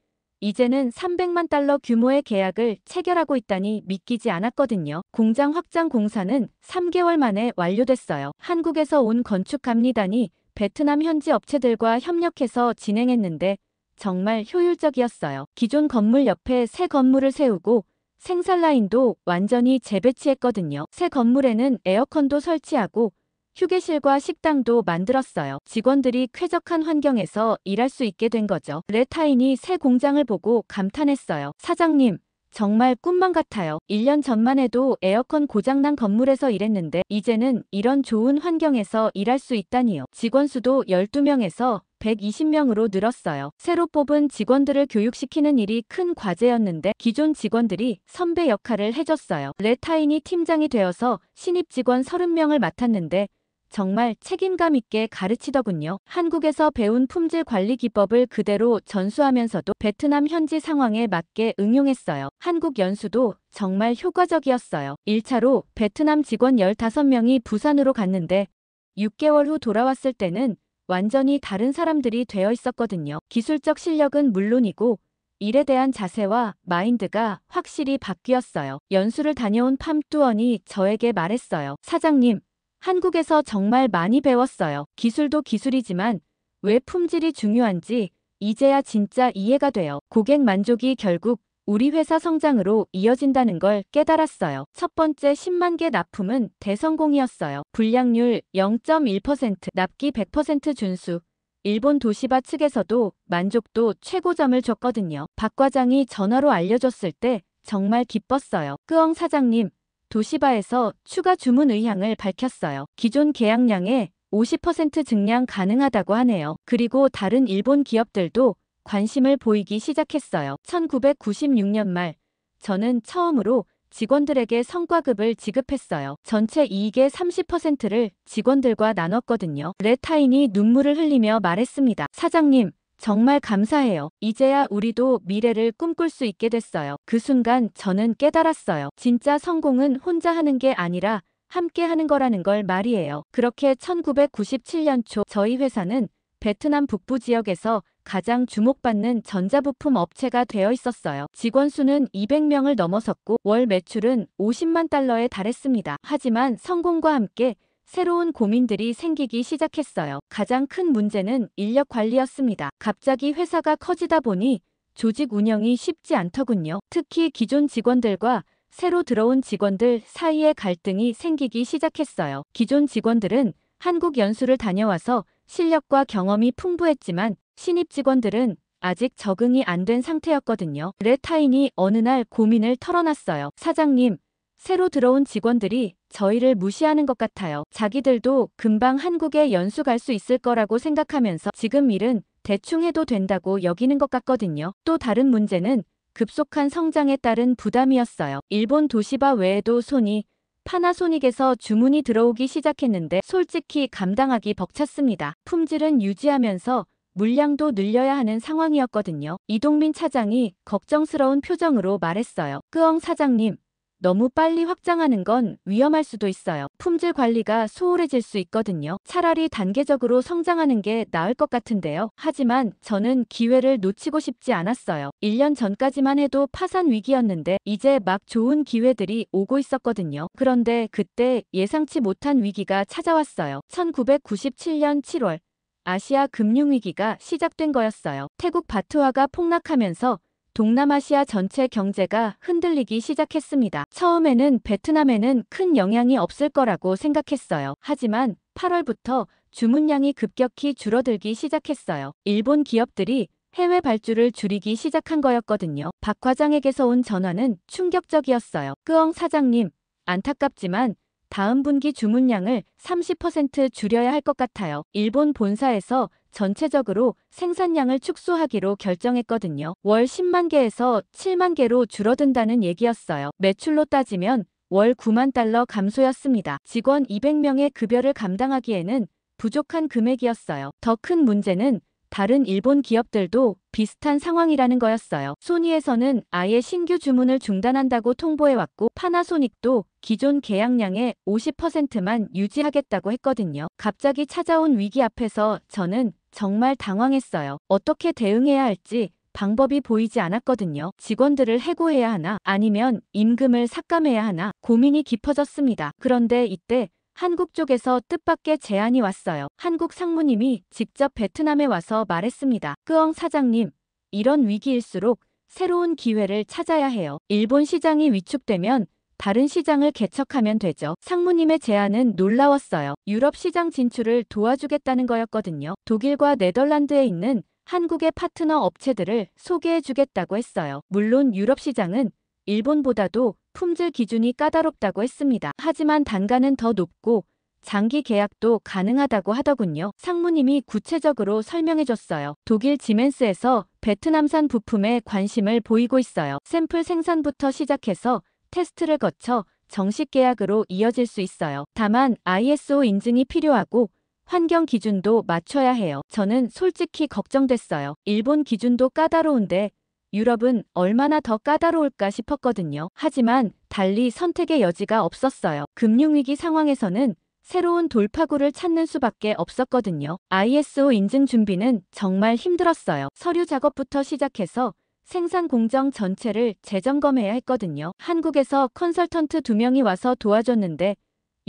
이제는 300만 달러 규모의 계약을 체결하고 있다니 믿기지 않았거든요. 공장 확장 공사는 3개월 만에 완료됐어요. 한국에서 온 건축감리단이 베트남 현지 업체들과 협력해서 진행했는데 정말 효율적이었어요. 기존 건물 옆에 새 건물을 세우고 생산 라인도 완전히 재배치했거든요. 새 건물에는 에어컨도 설치하고 휴게실과 식당도 만들었어요. 직원들이 쾌적한 환경에서 일할 수 있게 된 거죠. 레타인이 새 공장을 보고 감탄했어요. 사장님, 정말 꿈만 같아요. 1년 전만 해도 에어컨 고장난 건물에서 일했는데 이제는 이런 좋은 환경에서 일할 수 있다니요. 직원 수도 12명에서 120명으로 늘었어요. 새로 뽑은 직원들을 교육시키는 일이 큰 과제였는데 기존 직원들이 선배 역할을 해줬어요. 레타인이 팀장이 되어서 신입 직원 30명을 맡았는데 정말 책임감 있게 가르치더군요. 한국에서 배운 품질 관리 기법을 그대로 전수하면서도 베트남 현지 상황에 맞게 응용했어요. 한국 연수도 정말 효과적이었어요. 1차로 베트남 직원 15명이 부산으로 갔는데 6개월 후 돌아왔을 때는 완전히 다른 사람들이 되어 있었거든요. 기술적 실력은 물론이고 일에 대한 자세와 마인드가 확실히 바뀌었어요. 연수를 다녀온 팜뚜언이 저에게 말했어요. 사장님, 한국에서 정말 많이 배웠어요. 기술도 기술이지만 왜 품질이 중요한지 이제야 진짜 이해가 돼요. 고객 만족이 결국 우리 회사 성장으로 이어진다는 걸 깨달았어요. 첫 번째 10만 개 납품은 대성공이었어요. 불량률 0.1%, 납기 100% 준수. 일본 도시바 측에서도 만족도 최고점을 줬거든요. 박 과장이 전화로 알려줬을 때 정말 기뻤어요. 끄엉 사장님, 도시바에서 추가 주문 의향을 밝혔어요. 기존 계약량의 50% 증량 가능하다고 하네요. 그리고 다른 일본 기업들도 관심을 보이기 시작했어요. 1996년 말 저는 처음으로 직원들에게 성과급을 지급했어요. 전체 이익의 30%를 직원들과 나눴거든요. 레타인이 눈물을 흘리며 말했습니다. 사장님, 정말 감사해요. 이제야 우리도 미래를 꿈꿀 수 있게 됐어요. 그 순간 저는 깨달았어요. 진짜 성공은 혼자 하는 게 아니라 함께 하는 거라는 걸 말이에요. 그렇게 1997년 초 저희 회사는 베트남 북부 지역에서 가장 주목받는 전자부품 업체가 되어 있었어요. 직원 수는 200명을 넘어섰고 월 매출은 50만 달러에 달했습니다. 하지만 성공과 함께 새로운 고민들이 생기기 시작했어요. 가장 큰 문제는 인력 관리였습니다. 갑자기 회사가 커지다 보니 조직 운영이 쉽지 않더군요. 특히 기존 직원들과 새로 들어온 직원들 사이에 갈등이 생기기 시작했어요. 기존 직원들은 한국 연수를 다녀와서 실력과 경험이 풍부했지만 신입 직원들은 아직 적응이 안 된 상태였거든요. 레타인이 어느 날 고민을 털어놨어요. 사장님, 새로 들어온 직원들이 저희를 무시하는 것 같아요. 자기들도 금방 한국에 연수 갈 수 있을 거라고 생각하면서 지금 일은 대충 해도 된다고 여기는 것 같거든요. 또 다른 문제는 급속한 성장에 따른 부담이었어요. 일본 도시바 외에도 소니, 파나소닉에서 주문이 들어오기 시작했는데 솔직히 감당하기 벅찼습니다. 품질은 유지하면서 물량도 늘려야 하는 상황이었거든요. 이동민 차장이 걱정스러운 표정으로 말했어요. 끄엉 사장님, 너무 빨리 확장하는 건 위험할 수도 있어요. 품질 관리가 소홀해질 수 있거든요. 차라리 단계적으로 성장하는 게 나을 것 같은데요. 하지만 저는 기회를 놓치고 싶지 않았어요. 1년 전까지만 해도 파산 위기였는데 이제 막 좋은 기회들이 오고 있었거든요. 그런데 그때 예상치 못한 위기가 찾아왔어요. 1997년 7월 아시아 금융위기가 시작된 거였어요. 태국 바트화가 폭락하면서 동남아시아 전체 경제가 흔들리기 시작했습니다. 처음에는 베트남에는 큰 영향이 없을 거라고 생각했어요. 하지만 8월부터 주문량이 급격히 줄어들기 시작했어요. 일본 기업들이 해외 발주를 줄이기 시작한 거였거든요. 박 과장에게서 온 전화는 충격적이었어요. 끄엉 사장님, 안타깝지만 다음 분기 주문량을 30% 줄여야 할 것 같아요. 일본 본사에서 전체적으로 생산량을 축소하기로 결정했거든요. 월 10만 개에서 7만 개로 줄어든다는 얘기였어요. 매출로 따지면 월 9만 달러 감소였습니다. 직원 200명의 급여를 감당하기에는 부족한 금액이었어요. 더 큰 문제는 다른 일본 기업들도 비슷한 상황이라는 거였어요. 소니에서는 아예 신규 주문을 중단한다고 통보해왔고 파나소닉도 기존 계약량의 50%만 유지하겠다고 했거든요. 갑자기 찾아온 위기 앞에서 저는 정말 당황했어요. 어떻게 대응해야 할지 방법이 보이지 않았거든요. 직원들을 해고해야 하나 아니면 임금을 삭감해야 하나 고민이 깊어졌습니다. 그런데 이때 한국 쪽에서 뜻밖의 제안이 왔어요. 한국 상무님이 직접 베트남에 와서 말했습니다. 끄엉 사장님, 이런 위기일수록 새로운 기회를 찾아야 해요. 일본 시장이 위축되면 다른 시장을 개척하면 되죠. 상무님의 제안은 놀라웠어요. 유럽 시장 진출을 도와주겠다는 거였거든요. 독일과 네덜란드에 있는 한국의 파트너 업체들을 소개해주겠다고 했어요. 물론 유럽 시장은 일본보다도 품질 기준이 까다롭다고 했습니다. 하지만 단가는 더 높고 장기 계약도 가능하다고 하더군요. 상무님이 구체적으로 설명해줬어요. 독일 지멘스에서 베트남산 부품에 관심을 보이고 있어요. 샘플 생산부터 시작해서 테스트를 거쳐 정식 계약으로 이어질 수 있어요. 다만 ISO 인증이 필요하고 환경 기준도 맞춰야 해요. 저는 솔직히 걱정됐어요. 일본 기준도 까다로운데 유럽은 얼마나 더 까다로울까 싶었거든요. 하지만 달리 선택의 여지가 없었어요. 금융위기 상황에서는 새로운 돌파구를 찾는 수밖에 없었거든요. ISO 인증 준비는 정말 힘들었어요. 서류 작업부터 시작해서 생산 공정 전체를 재점검해야 했거든요. 한국에서 컨설턴트 2명이 와서 도와줬는데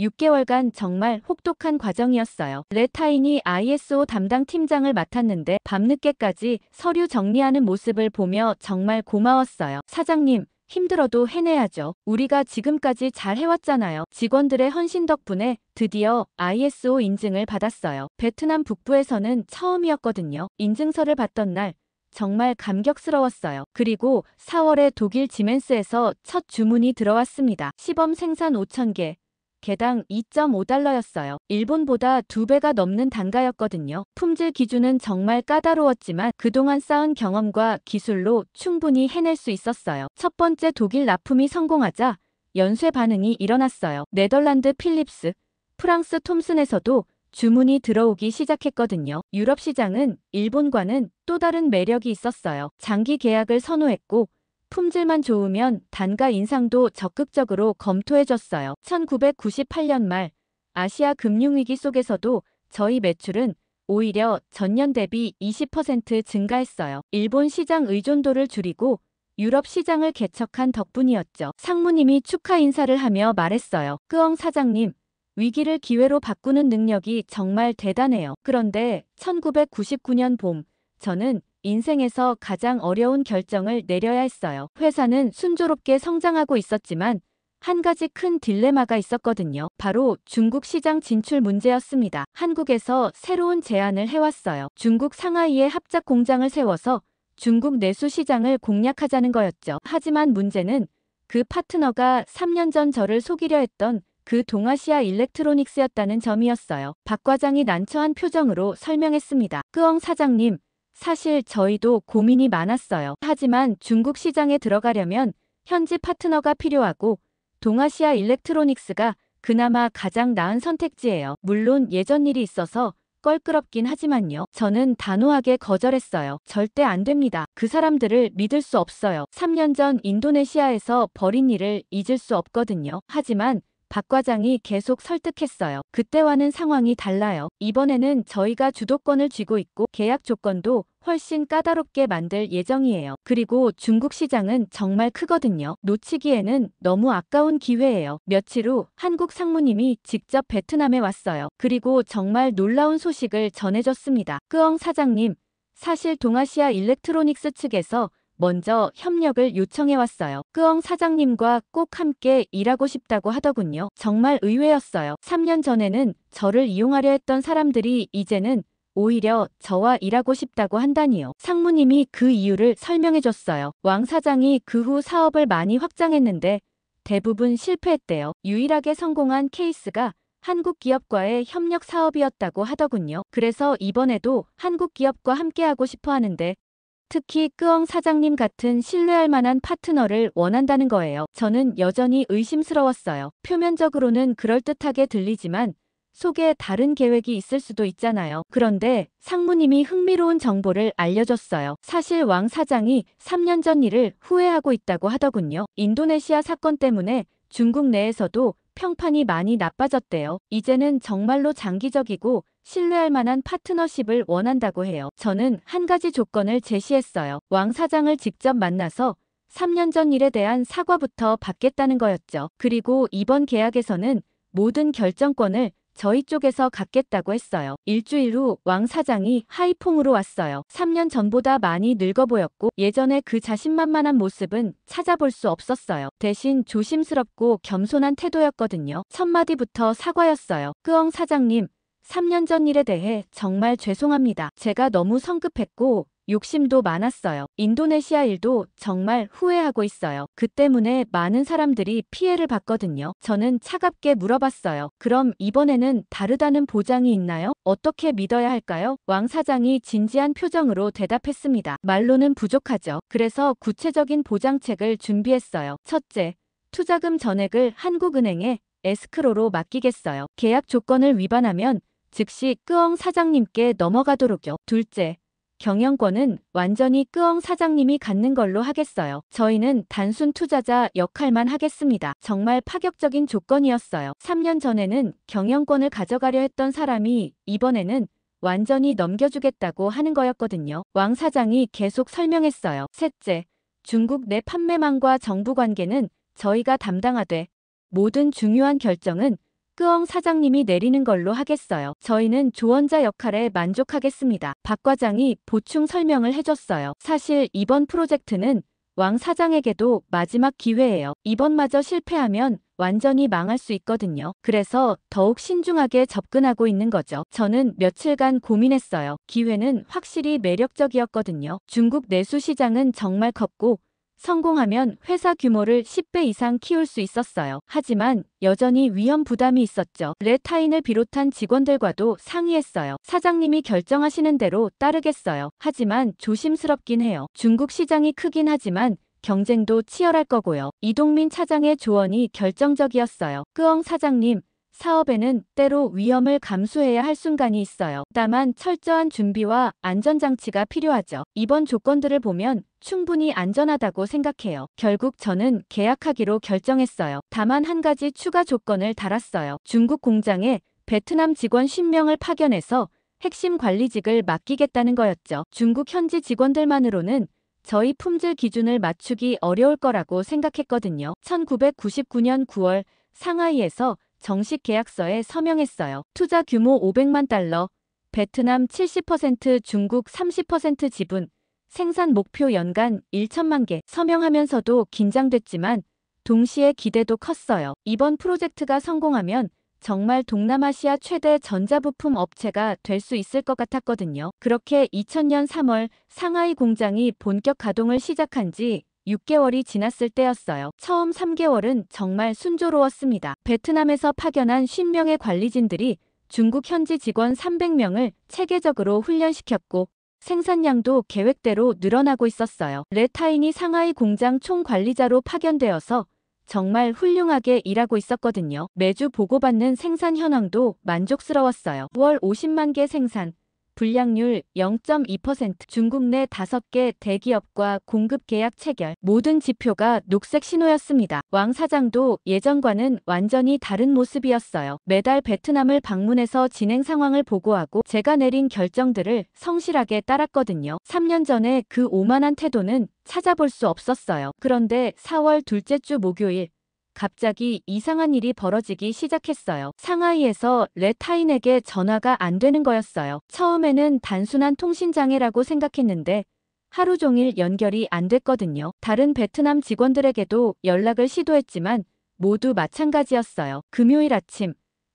6개월간 정말 혹독한 과정이었어요. 레타인이 ISO 담당 팀장을 맡았는데 밤늦게까지 서류 정리하는 모습을 보며 정말 고마웠어요. 사장님, 힘들어도 해내야죠. 우리가 지금까지 잘 해왔잖아요. 직원들의 헌신 덕분에 드디어 ISO 인증을 받았어요. 베트남 북부에서는 처음이었거든요. 인증서를 받던 날 정말 감격스러웠어요. 그리고 4월에 독일 지멘스에서 첫 주문이 들어왔습니다. 시범 생산 5,000개. 개당 2.5달러였어요. 일본보다 2배가 넘는 단가였거든요. 품질 기준은 정말 까다로웠지만 그동안 쌓은 경험과 기술로 충분히 해낼 수 있었어요. 첫 번째 독일 납품이 성공하자 연쇄 반응이 일어났어요. 네덜란드 필립스, 프랑스 톰슨에서도 주문이 들어오기 시작했거든요. 유럽 시장은 일본과는 또 다른 매력이 있었어요. 장기 계약을 선호했고 품질만 좋으면 단가 인상도 적극적으로 검토해줬어요. 1998년 말 아시아 금융위기 속에서도 저희 매출은 오히려 전년 대비 20% 증가했어요. 일본 시장 의존도를 줄이고 유럽 시장을 개척한 덕분이었죠. 상무님이 축하 인사를 하며 말했어요. 끄엉 사장님, 위기를 기회로 바꾸는 능력이 정말 대단해요. 그런데 1999년 봄, 저는 인생에서 가장 어려운 결정을 내려야 했어요. 회사는 순조롭게 성장하고 있었지만 한 가지 큰 딜레마가 있었거든요. 바로 중국 시장 진출 문제였습니다. 한국에서 새로운 제안을 해왔어요. 중국 상하이에 합작 공장을 세워서 중국 내수 시장을 공략하자는 거였죠. 하지만 문제는 그 파트너가 3년 전 저를 속이려 했던 그 동아시아 일렉트로닉스였다는 점이었어요. 박 과장이 난처한 표정으로 설명했습니다. 끄엉 사장님, 사실 저희도 고민이 많았어요. 하지만 중국 시장에 들어가려면 현지 파트너가 필요하고 동아시아 일렉트로닉스가 그나마 가장 나은 선택지예요. 물론 예전 일이 있어서 껄끄럽긴 하지만요. 저는 단호하게 거절했어요. 절대 안 됩니다. 그 사람들을 믿을 수 없어요. 3년 전 인도네시아에서 벌인 일을 잊을 수 없거든요. 하지만 박 과장이 계속 설득했어요. 그때와는 상황이 달라요. 이번에는 저희가 주도권을 쥐고 있고 계약 조건도 훨씬 까다롭게 만들 예정이에요. 그리고 중국 시장은 정말 크거든요. 놓치기에는 너무 아까운 기회예요. 며칠 후 한국 상무님이 직접 베트남에 왔어요. 그리고 정말 놀라운 소식을 전해줬습니다. 끄엉 사장님, 사실 동아시아 일렉트로닉스 측에서 먼저 협력을 요청해왔어요. 끄엉 사장님과 꼭 함께 일하고 싶다고 하더군요. 정말 의외였어요. 3년 전에는 저를 이용하려 했던 사람들이 이제는 오히려 저와 일하고 싶다고 한다니요. 상무님이 그 이유를 설명해줬어요. 왕 사장이 그 후 사업을 많이 확장했는데 대부분 실패했대요. 유일하게 성공한 케이스가 한국 기업과의 협력 사업이었다고 하더군요. 그래서 이번에도 한국 기업과 함께하고 싶어 하는데 특히 끄엉 사장님 같은 신뢰할 만한 파트너를 원한다는 거예요. 저는 여전히 의심스러웠어요. 표면적으로는 그럴듯하게 들리지만 속에 다른 계획이 있을 수도 있잖아요. 그런데 상무님이 흥미로운 정보를 알려줬어요. 사실 왕 사장이 3년 전 일을 후회하고 있다고 하더군요. 인도네시아 사건 때문에 중국 내에서도 평판이 많이 나빠졌대요. 이제는 정말로 장기적이고 신뢰할 만한 파트너십을 원한다고 해요. 저는 한 가지 조건을 제시했어요. 왕 사장을 직접 만나서 3년 전 일에 대한 사과부터 받겠다는 거였죠. 그리고 이번 계약에서는 모든 결정권을 저희 쪽에서 갖겠다고 했어요. 일주일 후 왕 사장이 하이퐁으로 왔어요. 3년 전보다 많이 늙어 보였고 예전에 그 자신만만한 모습은 찾아볼 수 없었어요. 대신 조심스럽고 겸손한 태도였거든요. 첫 마디부터 사과였어요. 끄엉 사장님, 3년 전 일에 대해 정말 죄송합니다. 제가 너무 성급했고 욕심도 많았어요. 인도네시아 일도 정말 후회하고 있어요. 그 때문에 많은 사람들이 피해를 봤거든요. 저는 차갑게 물어봤어요. 그럼 이번에는 다르다는 보장이 있나요? 어떻게 믿어야 할까요? 왕 사장이 진지한 표정으로 대답했습니다. 말로는 부족하죠. 그래서 구체적인 보장책을 준비했어요. 첫째, 투자금 전액을 한국은행에 에스크로로 맡기겠어요. 계약 조건을 위반하면 즉시 끄엉 사장님께 넘어가도록요. 둘째, 경영권은 완전히 끄엉 사장님이 갖는 걸로 하겠어요. 저희는 단순 투자자 역할만 하겠습니다. 정말 파격적인 조건이었어요. 3년 전에는 경영권을 가져가려 했던 사람이 이번에는 완전히 넘겨주겠다고 하는 거였거든요. 왕 사장이 계속 설명했어요. 셋째, 중국 내 판매망과 정부 관계는 저희가 담당하되 모든 중요한 결정은 끄엉 사장님이 내리는 걸로 하겠어요. 저희는 조언자 역할에 만족하겠습니다. 박 과장이 보충 설명을 해줬어요. 사실 이번 프로젝트는 왕 사장에게도 마지막 기회예요. 이번마저 실패하면 완전히 망할 수 있거든요. 그래서 더욱 신중하게 접근하고 있는 거죠. 저는 며칠간 고민했어요. 기회는 확실히 매력적이었거든요. 중국 내수 시장은 정말 컸고 성공하면 회사 규모를 10배 이상 키울 수 있었어요. 하지만 여전히 위험 부담이 있었죠. 레타인을 비롯한 직원들과도 상의했어요. 사장님이 결정하시는 대로 따르겠어요. 하지만 조심스럽긴 해요. 중국 시장이 크긴 하지만 경쟁도 치열할 거고요. 이동민 차장의 조언이 결정적이었어요. 끄엉 사장님, 사업에는 때로 위험을 감수해야 할 순간이 있어요. 다만 철저한 준비와 안전장치가 필요하죠. 이번 조건들을 보면 충분히 안전하다고 생각해요. 결국 저는 계약하기로 결정했어요. 다만 한 가지 추가 조건을 달았어요. 중국 공장에 베트남 직원 10명을 파견해서 핵심 관리직을 맡기겠다는 거였죠. 중국 현지 직원들만으로는 저희 품질 기준을 맞추기 어려울 거라고 생각했거든요. 1999년 9월 상하이에서 정식 계약서에 서명했어요. 투자 규모 500만 달러, 베트남 70%, 중국 30% 지분, 생산 목표 연간 1천만 개. 서명하면서도 긴장됐지만 동시에 기대도 컸어요. 이번 프로젝트가 성공하면 정말 동남아시아 최대 전자부품 업체가 될 수 있을 것 같았거든요. 그렇게 2000년 3월 상하이 공장이 본격 가동을 시작한 지 6개월이 지났을 때였어요. 처음 3개월은 정말 순조로웠습니다. 베트남에서 파견한 50명의 관리진들이 중국 현지 직원 300명을 체계적으로 훈련시켰고 생산량도 계획대로 늘어나고 있었어요. 레타인이 상하이 공장 총관리자로 파견되어서 정말 훌륭하게 일하고 있었거든요. 매주 보고받는 생산 현황도 만족스러웠어요. 9월 50만 개 생산, 불량률 0.2%, 중국 내 5개 대기업과 공급 계약 체결, 모든 지표가 녹색 신호였습니다. 왕 사장도 예전과는 완전히 다른 모습이었어요. 매달 베트남을 방문해서 진행 상황을 보고하고 제가 내린 결정들을 성실하게 따랐거든요. 3년 전에 그 오만한 태도는 찾아볼 수 없었어요. 그런데 4월 둘째 주 목요일, 갑자기 이상한 일이 벌어지기 시작했어요. 상하이에서 레타인에게 전화가 안 되는 거였어요. 처음에는 단순한 통신장애라고 생각했는데 하루 종일 연결이 안 됐거든요. 다른 베트남 직원들에게도 연락을 시도했지만 모두 마찬가지였어요. 금요일 아침,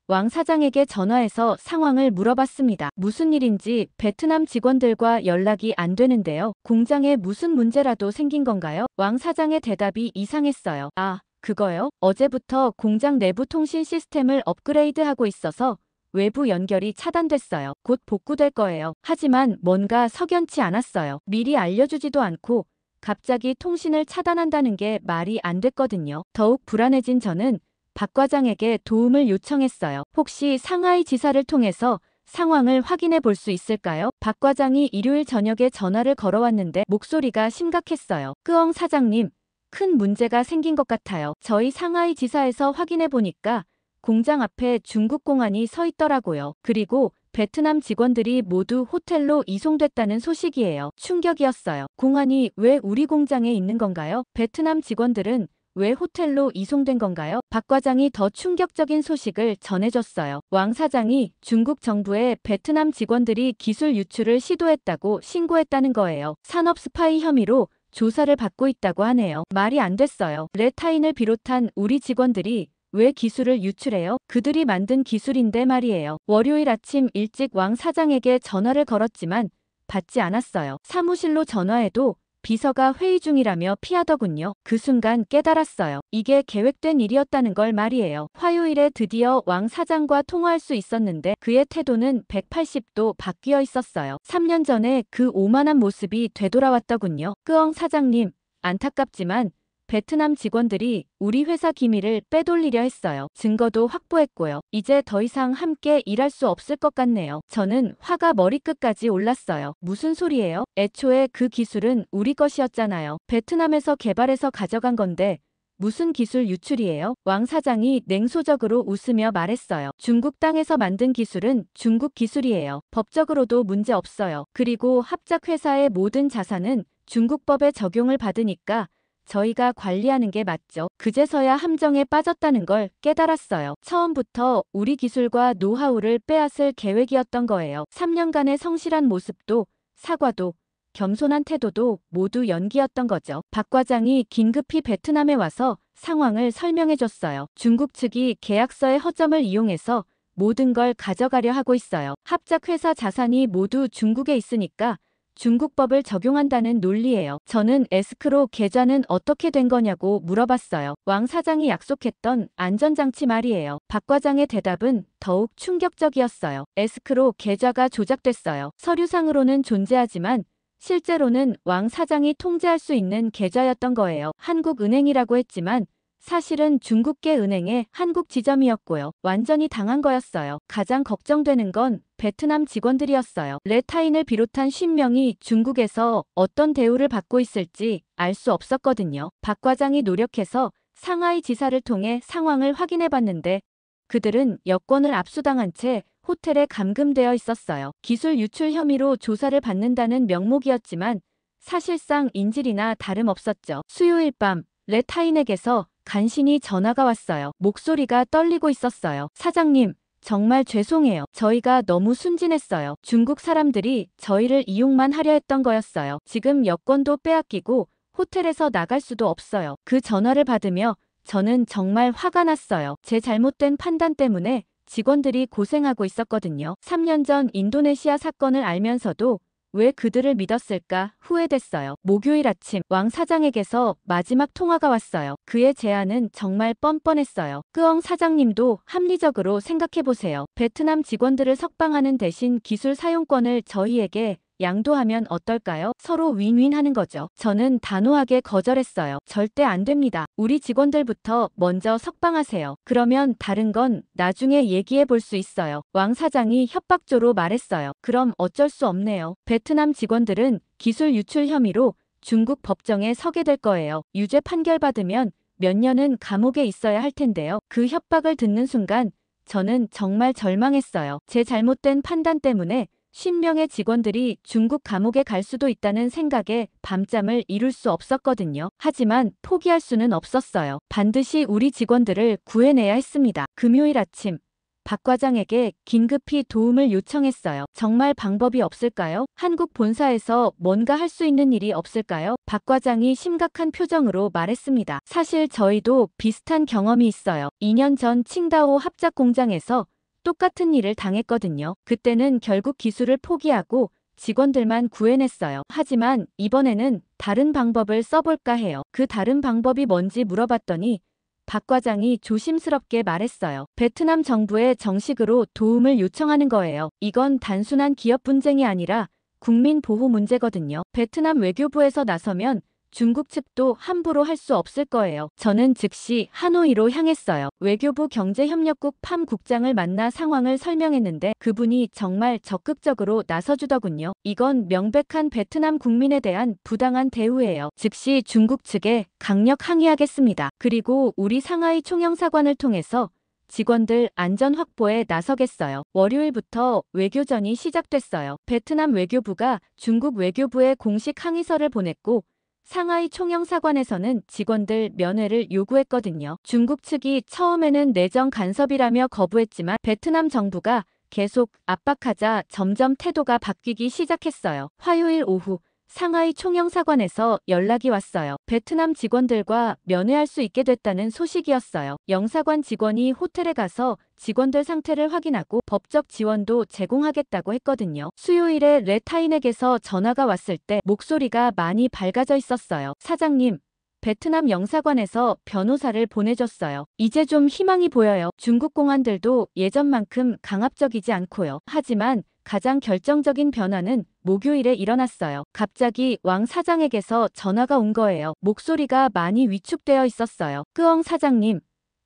왕 사장에게 전화해서 상황을 물어봤습니다. 무슨 일인지 베트남 직원들과 연락이 안 되는데요. 공장에 무슨 문제라도 생긴 건가요? 왕 사장의 대답이 이상했어요. 아, 그거요? 어제부터 공장 내부 통신 시스템을 업그레이드하고 있어서 외부 연결이 차단됐어요. 곧 복구될 거예요. 하지만 뭔가 석연치 않았어요. 미리 알려주지도 않고 갑자기 통신을 차단한다는 게 말이 안 됐거든요. 더욱 불안해진 저는 박 과장에게 도움을 요청했어요. 혹시 상하이 지사를 통해서 상황을 확인해 볼 수 있을까요? 박 과장이 일요일 저녁에 전화를 걸어왔는데 목소리가 심각했어요. 끄엉 사장님, 큰 문제가 생긴 것 같아요. 저희 상하이 지사에서 확인해 보니까 공장 앞에 중국 공안이 서 있더라고요. 그리고 베트남 직원들이 모두 호텔로 이송됐다는 소식이에요. 충격이었어요. 공안이 왜 우리 공장에 있는 건가요? 베트남 직원들은 왜 호텔로 이송된 건가요? 박 과장이 더 충격적인 소식을 전해줬어요. 왕 사장이 중국 정부에 베트남 직원들이 기술 유출을 시도했다고 신고했다는 거예요. 산업 스파이 혐의로 조사를 받고 있다고 하네요. 말이 안 됐어요. 레타인을 비롯한 우리 직원들이 왜 기술을 유출해요? 그들이 만든 기술인데 말이에요. 월요일 아침 일찍 왕 사장에게 전화를 걸었지만 받지 않았어요. 사무실로 전화해도 비서가 회의 중이라며 피하더군요. 그 순간 깨달았어요. 이게 계획된 일이었다는 걸 말이에요. 화요일에 드디어 왕 사장과 통화할 수 있었는데 그의 태도는 180도 바뀌어 있었어요. 3년 전에 그 오만한 모습이 되돌아왔더군요. 끄엉 사장님, 안타깝지만 베트남 직원들이 우리 회사 기밀을 빼돌리려 했어요. 증거도 확보했고요. 이제 더 이상 함께 일할 수 없을 것 같네요. 저는 화가 머리끝까지 올랐어요. 무슨 소리예요? 애초에 그 기술은 우리 것이었잖아요. 베트남에서 개발해서 가져간 건데 무슨 기술 유출이에요? 왕 사장이 냉소적으로 웃으며 말했어요. 중국 땅에서 만든 기술은 중국 기술이에요. 법적으로도 문제 없어요. 그리고 합작회사의 모든 자산은 중국법에 적용을 받으니까 저희가 관리하는 게 맞죠. 그제서야 함정에 빠졌다는 걸 깨달았어요. 처음부터 우리 기술과 노하우를 빼앗을 계획이었던 거예요. 3년간의 성실한 모습도 사과도 겸손한 태도도 모두 연기였던 거죠. 박 과장이 긴급히 베트남에 와서 상황을 설명해줬어요. 중국 측이 계약서의 허점을 이용해서 모든 걸 가져가려 하고 있어요. 합작회사 자산이 모두 중국에 있으니까 중국법을 적용한다는 논리예요. 저는 에스크로 계좌는 어떻게 된 거냐고 물어봤어요. 왕 사장이 약속했던 안전장치 말이에요. 박 과장의 대답은 더욱 충격적이었어요. 에스크로 계좌가 조작됐어요. 서류상으로는 존재하지만 실제로는 왕 사장이 통제할 수 있는 계좌였던 거예요. 한국은행이라고 했지만 사실은 중국계 은행의 한국 지점이었고요. 완전히 당한 거였어요. 가장 걱정되는 건 베트남 직원들이었어요. 레타인을 비롯한 50명이 중국에서 어떤 대우를 받고 있을지 알 수 없었거든요. 박 과장이 노력해서 상하이 지사를 통해 상황을 확인해봤는데 그들은 여권을 압수당한 채 호텔에 감금되어 있었어요. 기술 유출 혐의로 조사를 받는다는 명목이었지만 사실상 인질이나 다름없었죠. 수요일 밤 레타인에게서 간신히 전화가 왔어요. 목소리가 떨리고 있었어요. 사장님, 정말 죄송해요. 저희가 너무 순진했어요. 중국 사람들이 저희를 이용만 하려 했던 거였어요. 지금 여권도 빼앗기고 호텔에서 나갈 수도 없어요. 그 전화를 받으며 저는 정말 화가 났어요. 제 잘못된 판단 때문에 직원들이 고생하고 있었거든요. 3년 전 인도네시아 사건을 알면서도 왜 그들을 믿었을까 후회됐어요. 목요일 아침 왕 사장에게서 마지막 통화가 왔어요. 그의 제안은 정말 뻔뻔했어요. 끄엉 사장님도 합리적으로 생각해보세요. 베트남 직원들을 석방하는 대신 기술 사용권을 저희에게 양도하면 어떨까요? 서로 윈윈하는 거죠. 저는 단호하게 거절했어요. 절대 안 됩니다. 우리 직원들부터 먼저 석방하세요. 그러면 다른 건 나중에 얘기해 볼 수 있어요. 왕 사장이 협박조로 말했어요. 그럼 어쩔 수 없네요. 베트남 직원들은 기술 유출 혐의로 중국 법정에 서게 될 거예요. 유죄 판결 받으면 몇 년은 감옥에 있어야 할 텐데요. 그 협박을 듣는 순간 저는 정말 절망했어요. 제 잘못된 판단 때문에 50명의 직원들이 중국 감옥에 갈 수도 있다는 생각에 밤잠을 이룰 수 없었거든요. 하지만 포기할 수는 없었어요. 반드시 우리 직원들을 구해내야 했습니다. 금요일 아침 박 과장에게 긴급히 도움을 요청했어요. 정말 방법이 없을까요? 한국 본사에서 뭔가 할 수 있는 일이 없을까요? 박 과장이 심각한 표정으로 말했습니다. 사실 저희도 비슷한 경험이 있어요. 2년 전 칭다오 합작 공장에서 똑같은 일을 당했거든요. 그때는 결국 기술을 포기하고 직원들만 구해냈어요. 하지만 이번에는 다른 방법을 써볼까 해요. 그 다른 방법이 뭔지 물어봤더니 박 과장이 조심스럽게 말했어요. 베트남 정부에 정식으로 도움을 요청하는 거예요. 이건 단순한 기업 분쟁이 아니라 국민 보호 문제거든요. 베트남 외교부에서 나서면 중국 측도 함부로 할 수 없을 거예요. 저는 즉시 하노이로 향했어요. 외교부 경제협력국 팜 국장을 만나 상황을 설명했는데 그분이 정말 적극적으로 나서주더군요. 이건 명백한 베트남 국민에 대한 부당한 대우예요. 즉시 중국 측에 강력 항의하겠습니다. 그리고 우리 상하이 총영사관을 통해서 직원들 안전 확보에 나서겠어요. 월요일부터 외교전이 시작됐어요. 베트남 외교부가 중국 외교부에 공식 항의서를 보냈고 상하이 총영사관에서는 직원들 면회를 요구했거든요. 중국 측이 처음에는 내정 간섭이라며 거부했지만 베트남 정부가 계속 압박하자 점점 태도가 바뀌기 시작했어요. 화요일 오후 상하이 총영사관에서 연락이 왔어요. 베트남 직원들과 면회할 수 있게 됐다는 소식이었어요. 영사관 직원이 호텔에 가서 직원들 상태를 확인하고 법적 지원도 제공하겠다고 했거든요. 수요일에 레타인에게서 전화가 왔을 때 목소리가 많이 밝아져 있었어요. 사장님, 베트남 영사관에서 변호사를 보내줬어요. 이제 좀 희망이 보여요. 중국 공안들도 예전만큼 강압적이지 않고요. 하지만 가장 결정적인 변화는 목요일에 일어났어요. 갑자기 왕 사장에게서 전화가 온 거예요. 목소리가 많이 위축되어 있었어요. 끄엉 사장님,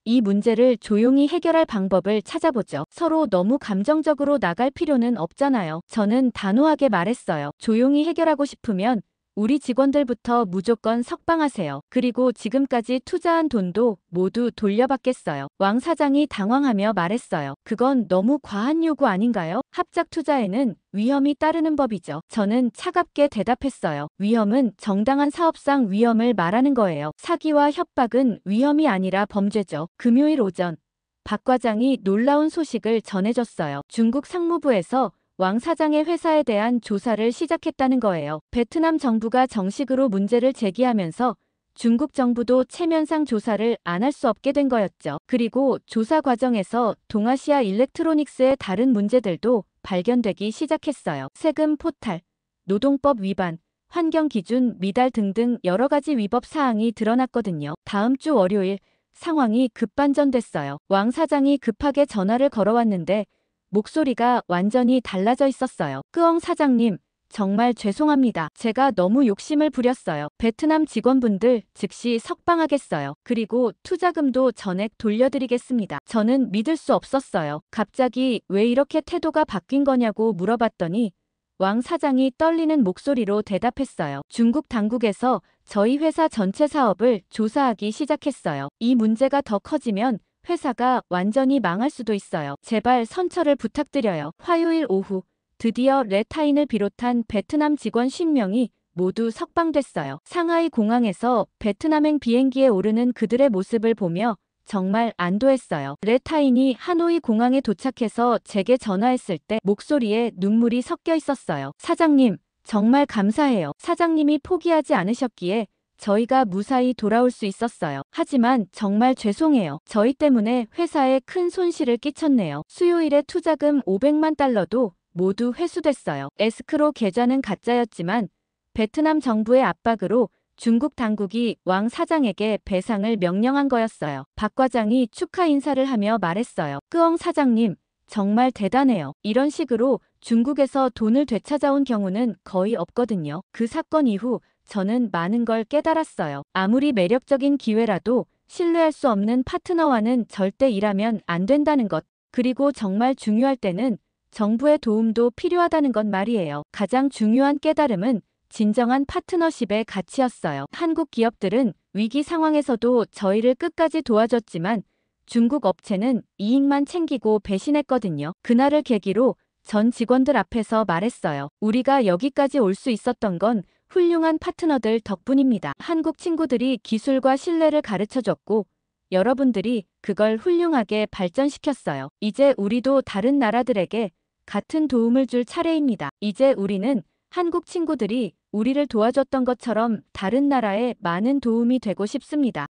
이 문제를 조용히 해결할 방법을 찾아보죠. 서로 너무 감정적으로 나갈 필요는 없잖아요. 저는 단호하게 말했어요. 조용히 해결하고 싶으면 우리 직원들부터 무조건 석방하세요. 그리고 지금까지 투자한 돈도 모두 돌려받겠어요. 왕 사장이 당황하며 말했어요. 그건 너무 과한 요구 아닌가요? 합작 투자에는 위험이 따르는 법이죠. 저는 차갑게 대답했어요. 위험은 정당한 사업상 위험을 말하는 거예요. 사기와 협박은 위험이 아니라 범죄죠. 금요일 오전 박 과장이 놀라운 소식을 전해줬어요. 중국 상무부에서 왕 사장의 회사에 대한 조사를 시작했다는 거예요. 베트남 정부가 정식으로 문제를 제기하면서 중국 정부도 체면상 조사를 안 할 수 없게 된 거였죠. 그리고 조사 과정에서 동아시아 일렉트로닉스의 다른 문제들도 발견되기 시작했어요. 세금 포탈, 노동법 위반, 환경 기준 미달 등등 여러 가지 위법 사항이 드러났거든요. 다음 주 월요일 상황이 급반전됐어요. 왕 사장이 급하게 전화를 걸어왔는데 목소리가 완전히 달라져 있었어요. 끄엉 사장님, 정말 죄송합니다. 제가 너무 욕심을 부렸어요. 베트남 직원분들 즉시 석방하겠어요. 그리고 투자금도 전액 돌려드리겠습니다. 저는 믿을 수 없었어요. 갑자기 왜 이렇게 태도가 바뀐 거냐고 물어봤더니 왕 사장이 떨리는 목소리로 대답했어요. 중국 당국에서 저희 회사 전체 사업을 조사하기 시작했어요. 이 문제가 더 커지면 회사가 완전히 망할 수도 있어요. 제발 선처를 부탁드려요. 화요일 오후 드디어 레타인을 비롯한 베트남 직원 50명이 모두 석방됐어요. 상하이 공항에서 베트남행 비행기에 오르는 그들의 모습을 보며 정말 안도했어요. 레타인이 하노이 공항에 도착해서 제게 전화했을 때 목소리에 눈물이 섞여 있었어요. 사장님, 정말 감사해요. 사장님이 포기하지 않으셨기에 저희가 무사히 돌아올 수 있었어요. 하지만 정말 죄송해요. 저희 때문에 회사에 큰 손실을 끼쳤네요. 수요일에 투자금 500만 달러도 모두 회수됐어요. 에스크로 계좌는 가짜였지만 베트남 정부의 압박으로 중국 당국이 왕 사장에게 배상을 명령한 거였어요. 박 과장이 축하 인사를 하며 말했어요. 끄엉 사장님, 정말 대단해요. 이런 식으로 중국에서 돈을 되찾아온 경우는 거의 없거든요. 그 사건 이후 저는 많은 걸 깨달았어요. 아무리 매력적인 기회라도 신뢰할 수 없는 파트너와는 절대 일하면 안 된다는 것. 그리고 정말 중요할 때는 정부의 도움도 필요하다는 것 말이에요. 가장 중요한 깨달음은 진정한 파트너십의 가치였어요. 한국 기업들은 위기 상황에서도 저희를 끝까지 도와줬지만 중국 업체는 이익만 챙기고 배신했거든요. 그날을 계기로 전 직원들 앞에서 말했어요. 우리가 여기까지 올 수 있었던 건 훌륭한 파트너들 덕분입니다. 한국 친구들이 기술과 신뢰를 가르쳐줬고 여러분들이 그걸 훌륭하게 발전시켰어요. 이제 우리도 다른 나라들에게 같은 도움을 줄 차례입니다. 이제 우리는 한국 친구들이 우리를 도와줬던 것처럼 다른 나라에 많은 도움이 되고 싶습니다.